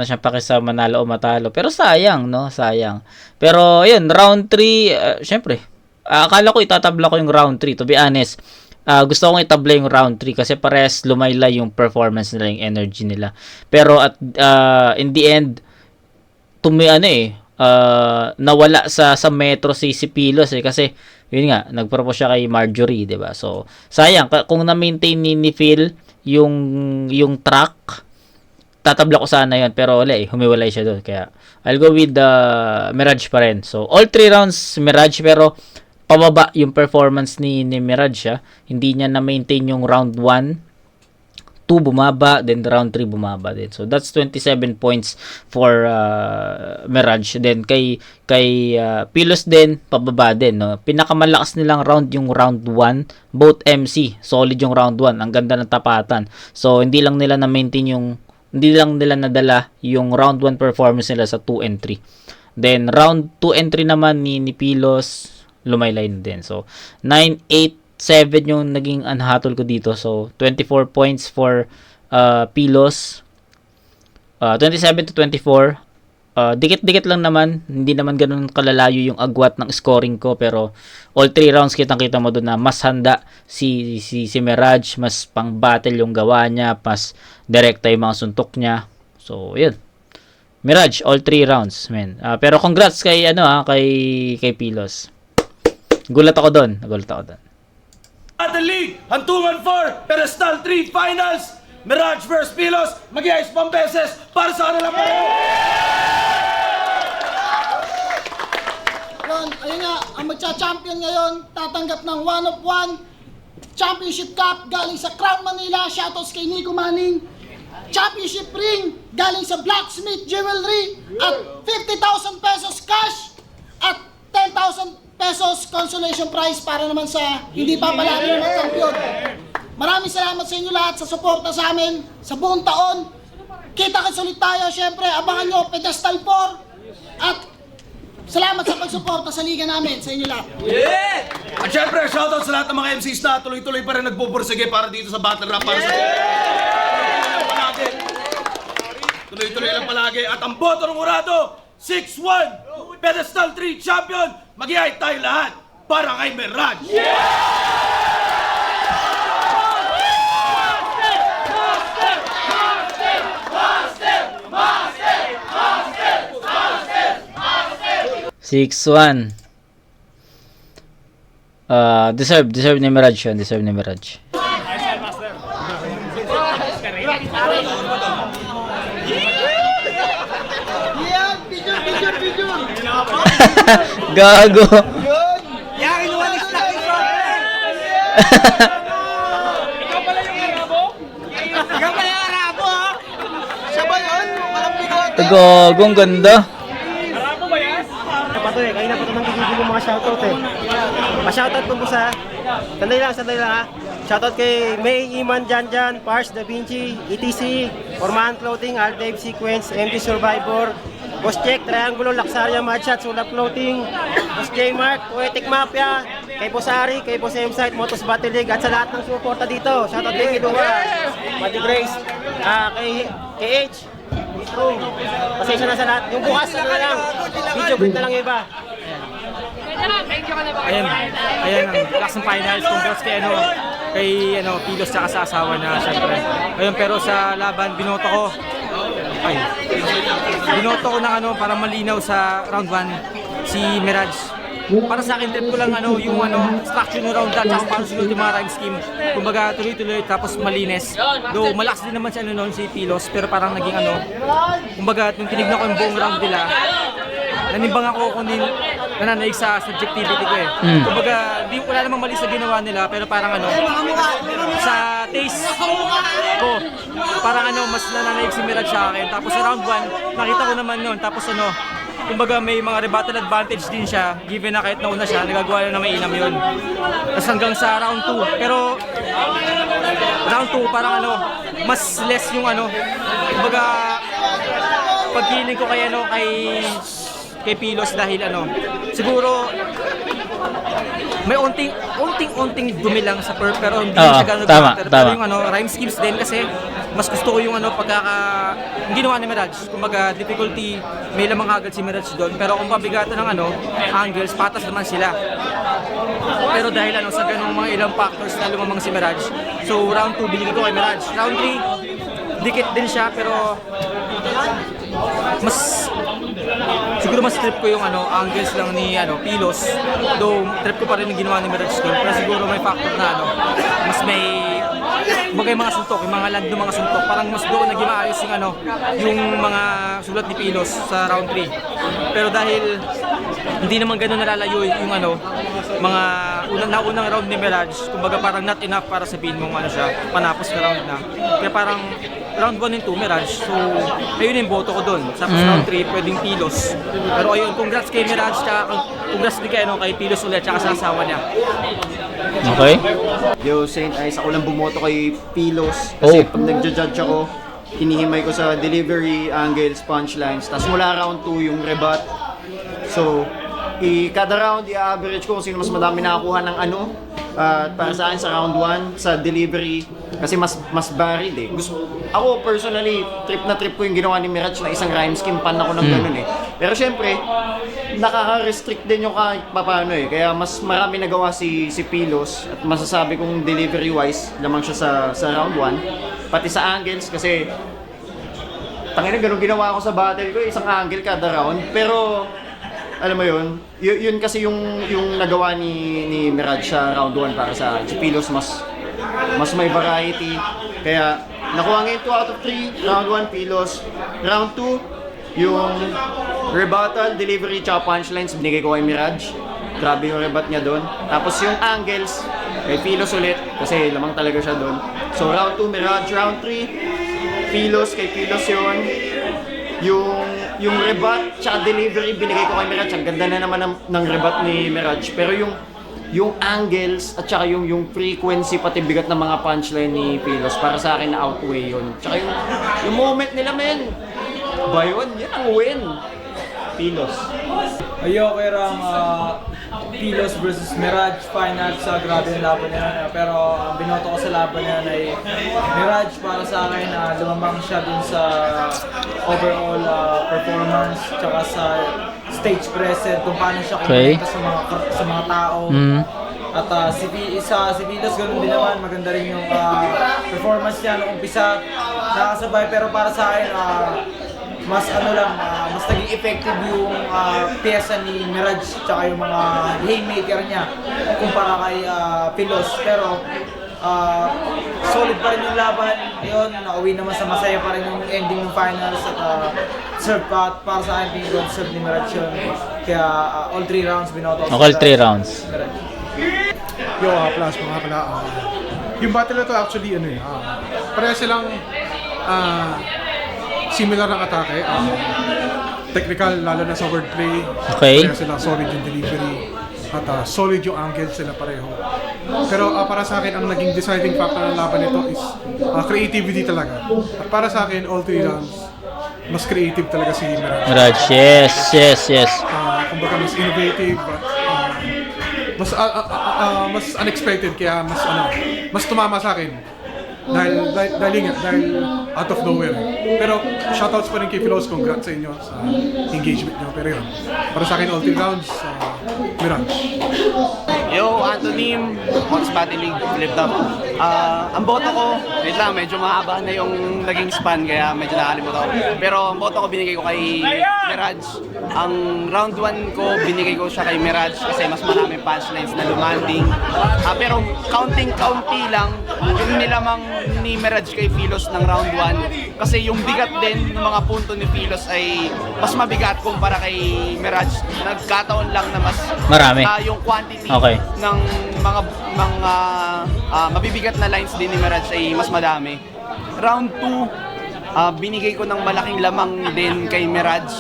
siyang pake sa manalo o matalo. Pero sayang, no? Sayang. Pero ayun, round 3, syempre, akala ko itatabla ko yung round 3, to be honest. Gusto kong itabla yung round 3 kasi parehas lumaylay yung performance nila, yung energy nila. Pero at in the end, nawala sa Metro si Pilos kasi yun nga, nagpropose siya kay Marjorie, 'di ba? So, sayang kung na-maintain ni Phil yung track, tatabla ko sana 'yon, pero wala humiwalay siya doon. Kaya I'll go with Mirage pa rin. So, all 3 rounds Mirage, pero pababa yung performance ni Mirage, hindi niya na-maintain yung round 1. 2 bumaba, then round 3 bumaba din. So that's 27 points for Mirage. Then kay Pilos din pababa din, no. Pinakamalakas nilang round yung round 1, both MC, solid yung round 1. Ang ganda ng tapatan. So hindi lang nila nadala yung round 1 performance nila sa 2 and 3. Then round 2 and 3 naman ni Pilos lumaylay din. So 9-8 7 yung naging anhatol ko dito. So, 24 points for Pilos. 27 to 24. Dikit-dikit lang naman. Hindi naman ganun kalalayo yung agwat ng scoring ko. Pero, all 3 rounds kitang-kita mo doon na mas handa si Mirage. Mas pang-battle yung gawa niya. Mas direkta yung mga suntok niya. So, yun. Mirage, all 3 rounds, man. Pero congrats kay Pilos. Gulat ako doon. The league, hantungan for Pedestal 3 Finals, Mirage vs Pilos, mag-iayos pang beses para sa kanila pa. Ayun nga, ang magcha-champion ngayon, tatanggap ng 1-of-1 Championship Cup galing sa Crown Manila, shoutouts kay Nico Manning. Championship ring galing sa Blacksmith Jewelry at 50,000 pesos cash at 10,000 pesos consolation prize para naman sa hindi pa palagi ng mga champion. Maraming salamat sa inyo lahat sa suporta sa amin sa buong taon. Kita-kits ulit tayo, syempre, abangan nyo Pedestal 4 at salamat sa pagsuporta sa liga namin, sa inyo lahat. At syempre, shoutout sa lahat ng mga MCs na tuloy-tuloy pa rin nagpupursige para dito sa Battle Rap, para sa tuloy-tuloy lang palagi. At ang boto ng Urado, 6-1 Pedestal 3 Champion, mag-iayos tayo lahat para kay Mirage! Deserve ni Mirage yun. Deserve ni Mirage. Gago. Yan, inuwalis na kayo sa Ikaw pala yung Arabo? Ikaw pala yung Arabo, ha? Siya ba yun? Walang bigote. Gago, ang ganda. Arabo ba yan? Kapatoy, kayo na pa ito nang gigigil yung mga shoutout Pa-shoutout po sa... Sandali lang ha. Shoutout kay May, Iman, Janjan, Pars, Da Vinci, ETC, Orman Clothing, Alt Dave Sequence, MD Survivor, Boss Check, Triangulo, Laksaria, Madshot, Sulap Clothing, Boss J Mark, Poetic Mafia, kay Boss Ari, kay Boss M-Site, Motos Battle League, at sa lahat ng suporta dito. Shoutout kay Idua, Madi Grace, kay H, pasensya na sa lahat. Yung bukas na lang, video break na lang yung iba. Ayan ang last ng finals. Congrats kay Pilos tsaka sa asawa na syempre. Ayun, pero sa laban binoto ko ng para malinaw sa round 1 si Mirage. Para sa akin, trip ko lang yung structure ng round at saka paano sunod yung mga rhyme scheme. Kumbaga tuloy-tuloy tapos malinis. Though malakas din naman si Pilos, pero parang naging kumbaga nung tinignan ko yung buong round nila, nanimbang ako kung din nananaig sa subjectivity ko eh. Kumbaga, wala namang mali sa ginawa nila, pero parang ano, sa taste ko, parang ano, mas nananaig si Mirage sa akin. Tapos sa round 1, nakita ko naman yun. Tapos ano, kumbaga may mga rebuttal advantage din siya, given na kahit nauna siya, nagagawa na may inam yun. Tapos hanggang sa round 2, pero round 2 parang ano, mas less yung ano, kumbaga pagkiling ko kay ano, kay Pilos dahil ano, siguro may unting dumi lang sa perp, pero hindi siya gano'n tama. Pero yung ano, rhyme schemes din kasi mas gusto ko yung ano, yung ginawa ni Mirage. Kumbaga, difficulty, may lamang agad si Mirage doon. Pero kung pabigatan ng ano, angles, patas naman sila. Pero dahil ano, sa ganung mga ilang factors na lumamang si Mirage, so round 2 binigay ko kay Mirage. Round 3, dikit din siya, pero siguro mas trip ko yung ano, angles lang ni ano, Pilos. Though trip ko pa rin yung ginawa ni Mirage doon. Pero siguro may factor na ano, mas may bagay mga suntok, yung mga land ng mga suntok, parang mas doon naging maayos yung ano, yung mga sulat ni Pilos sa round 3. Pero dahil hindi naman gano'n nalalayo yung ano, mga unang round ni Mirage, kumbaga parang not enough para sabihin mong ano siya, panapos na round na. Kaya parang round 1 and 2 Mirage, so ayun yung boto ko doon. Tapos round 3 pwedeng Pilos. Pero ayun, congrats kay Mirage, tsaka congrats din kay, ano, kay Pilos ulit, tsaka sa asawa niya. Okay? Yo, Saint Ice, ako lang bumoto kay Pilos. Kasi pag nagja-judge ako, hinihimay ko sa delivery, angles, punchlines. Tapos mula round 2 yung rebut. So, kada round, i-average ko kung sino mas madami nakakuha ng ano. Para sa akin sa round 1, sa delivery, kasi mas varied eh. Ako personally, trip na trip ko yung ginawa ni Mirage na isang rhyme scheme, pan ako ng ganun eh. Pero syempre, nakaka-restrict din yung kahit paano eh. Kaya mas marami nagawa si Pilos, at masasabi kong delivery-wise, lamang siya sa round 1. Pati sa angles, kasi tangina ganun ginawa ko sa battle ko, isang angle kada round. Pero alam mo yun kasi yung nagawa ni Mirage sa round 1 para sa Pilos, mas may variety. Kaya nakuha ngayon 2 out of 3, round 1 Pilos. Round 2, yung rebuttal, delivery, tsaka punchlines, binigay ko kay Mirage. Grabe yung rebut niya doon. Tapos yung angles, kay Pilos ulit, kasi lamang talaga siya doon. So round 2 Mirage, round 3 Pilos, kay Pilos yun. Yung rebut tsaka delivery binigay ko kay Mirage. Ang ganda na naman ng rebut ni Mirage. Pero yung angles at tsaka yung frequency pati bigat ng mga punchline ni Pilos, para sa akin na outweigh yun. Tsaka yung moment nila, men, ba yun? Yan ang win. Pilos. Ayoko kaya Pilos versus Mirage final sa grabe yung laban niya. Pero ang binoto ko sa laban niya ay Mirage para sa akin. Lumamang siya dun sa overall performance tsaka sa stage presence, kung paano siya kumita sa mga tao. At si Pilos ganun din naman, maganda rin yung performance niya noong umpisa, nakasabay. Pero para sa akin, mas mas naging effective yung pyesa ni Mirage tsaka yung mga haymaker niya kumpara kay Pilos. Pero solid pa rin yung laban yun, nauwi naman sa masaya pa rin yung ending ng finals. At serve para sa akin, good serve ni Mirage yun. Kaya all 3 rounds binoto. All 3 rounds. Yo, plus mga pala. Yung battle na to actually, pareha silang similar ng atake. Technical, lalo na sa wordplay. Okay. Pareha silang solid yung delivery. At solid yung angles sila pareho. Pero para sa akin, ang naging deciding factor ng laban nito is creativity talaga. At para sa akin, all 3 rounds, mas creative talaga si Mirage. Yes. Kumbaga mas innovative, mas unexpected, kaya mas tumama sa akin. Dahil out of nowhere. Pero shoutouts pa rin kay Pilos, congrats sa inyo sa engagement nyo. Pero yun, para sa akin all 3 rounds, Mirage. Yo, Anthony, Mods Battle League, Flip Top. Ang boto ko, wait lang, medyo mahaba na yung naging span kaya medyo nakalimutan ko. Pero ang boto ko binigay ko kay Mirage. Ang round 1 ko, binigay ko siya kay Mirage kasi mas maraming punchlines na demanding. Pero counting-county lang yung nilamang ni Mirage kay Philos ng round 1. Kasi yung bigat din ng mga punto ni Philos ay mas mabigat kumpara kay Mirage. Nagkataon lang na mas Marami. Yung quantity Okay. ng mga mabibigat na lines din ni Mirage ay mas madami. Round 2, binigay ko ng malaking lamang din kay Mirage.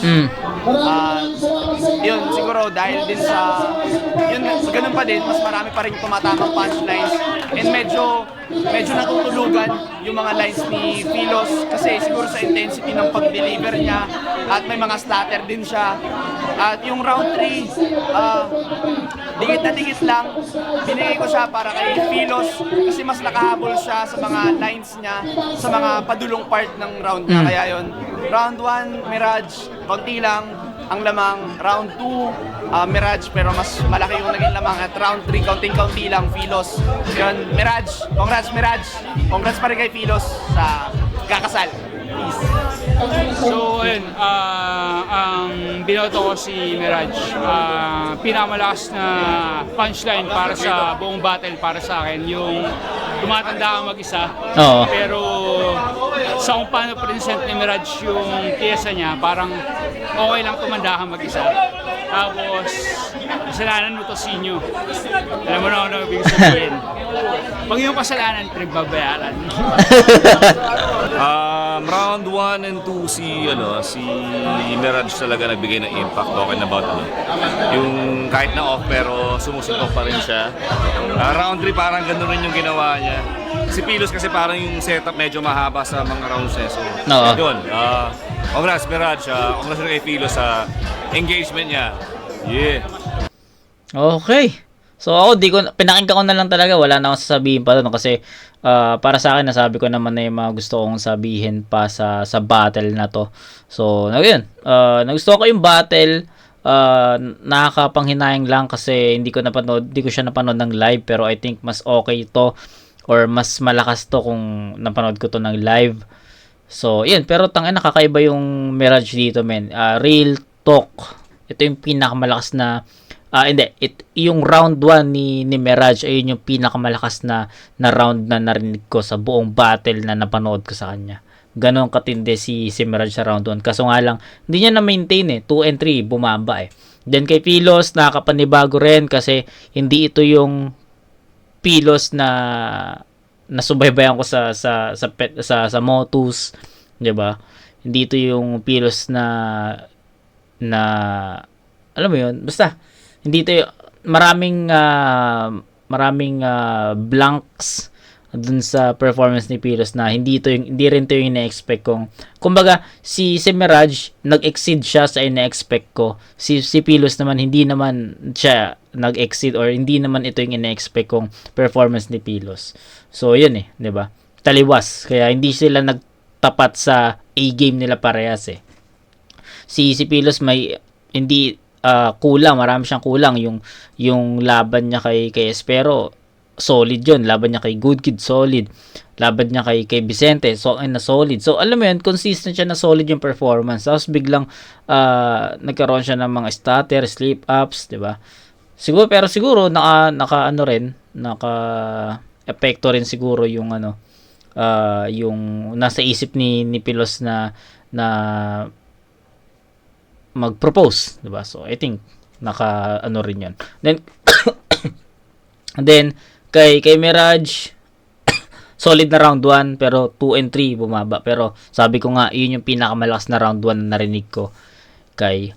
Yun, siguro dahil din sa yun, ganun pa din, mas marami pa rin tumatamang punchlines and medyo natutulugan yung mga lines ni Philos kasi siguro sa intensity ng pag-deliver niya at may mga stutter din siya. At yung round 3, dikit na dikit lang, binigay ko siya para kay Philos kasi mas nakahabol siya sa mga lines niya, sa mga padulong part ng round niya. Kaya yun, round 1, Mirage, konti lang ang lamang. Round 2, Mirage, pero mas malaki yung naging lamang. At round 3, kaunting-kaunti lang, Philos. Yun, Mirage, congrats Mirage. Congrats pa rin kay Philos sa kakasal. Peace. So, ayun, ang binoto ko si Mirage. Pinakamalakas na punchline para sa buong battle para sa akin, yung tumatanda ka mag-isa. Oo. Pero sa kung paano present ni Mirage yung pyesa niya, parang okay lang tumanda ka mag-isa. Tapos, kasalanan mo to sinyo. Alam mo na ano ibig sabihin. Pag yung kasalanan, pinagbabayaran. Round 1 and 2 si Mirage talaga nagbigay ng impact. Okay na about yung kahit na off pero sumusuntok pa rin siya. Round 3 parang ganoon rin yung ginawa niya. Si Philos kasi parang yung setup medyo mahaba sa mga rounds niya. So, yun. Congrats Mirage. Congrats kay Philos sa engagement niya. Yeah. Okay. So ako pinakinggan ko na lang talaga, wala na akong sasabihin pa doon kasi para sa akin nasabi ko naman na yung mga gusto kong sabihin pa sa battle na to. So yun, nagustuhan ko yung battle. Nakakapanghinayang lang kasi hindi ko siya napanood ng live, pero I think mas okay to or mas malakas to kung napanood ko to ng live. So yun, pero nakakaiba yung Mirage dito, men. Real talk. Ito yung pinakamalakas na yung round 1 ni Mirage, ayun yung pinakamalakas na round na narinig ko sa buong battle na napanood ko sa kanya. Ganon katindi si Mirage sa round 1. Kaso nga lang, hindi niya na-maintain 2 and 3, bumaba Then kay Philos, nakakapanibago rin kasi hindi ito yung Philos na nasubaybayan ko sa Motus, 'di ba? Hindi ito yung Philos na alam mo yun, basta hindi ito maraming blanks dun sa performance ni Philos na hindi rin to yung ina-expect kong. Kumbaga si Mirage nag-exceed siya sa ina-expect ko. Si Philos naman hindi naman siya nag-exceed or hindi naman ito yung ina-expect kong performance ni Philos. So yun 'di ba? Taliwas kaya hindi sila nagtapat sa A-game nila parehas Si Philos may hindi kulang, marami siyang kulang yung laban niya kay Espero, solid yun. Laban niya kay Good Kid, solid. Laban niya kay Vicente, solid. So alam mo yun, consistent siya na solid yung performance. Tapos biglang nagkaroon siya ng mga stutter, slip ups, 'di ba? Siguro naka epekto rin siguro yung yung nasa isip ni Philos na mag-propose, 'di ba? So I think rin 'yon. Then kay Mirage solid na round 1 pero 2 and 3 bumaba. Pero sabi ko nga, 'yun yung pinakamalakas na round 1 na narinig ko kay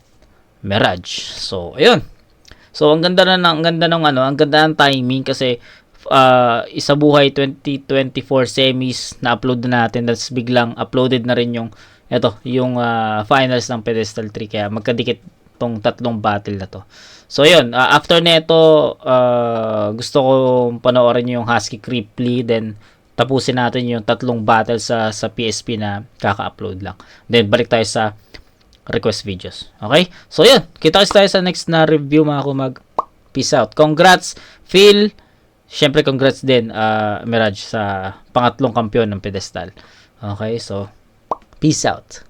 Mirage. So ayun. So ang ganda ng timing kasi Isabuhay 2024 semis na upload na natin, that's biglang uploaded na rin yung finals ng Pedestal 3, kaya magkadikit tong tatlong battle na to. So yun, after neto gusto ko panoorin yung Husky Cripply, then tapusin natin yung tatlong battle sa PSP na kaka-upload lang, then balik tayo sa request videos. Okay, so yun, kita tayo sa next na review mga kumag. Peace out. Congrats, Phil. Siyempre, congrats din, Mirage, sa pangatlong kampiyon ng pedestal. Okay, so, peace out.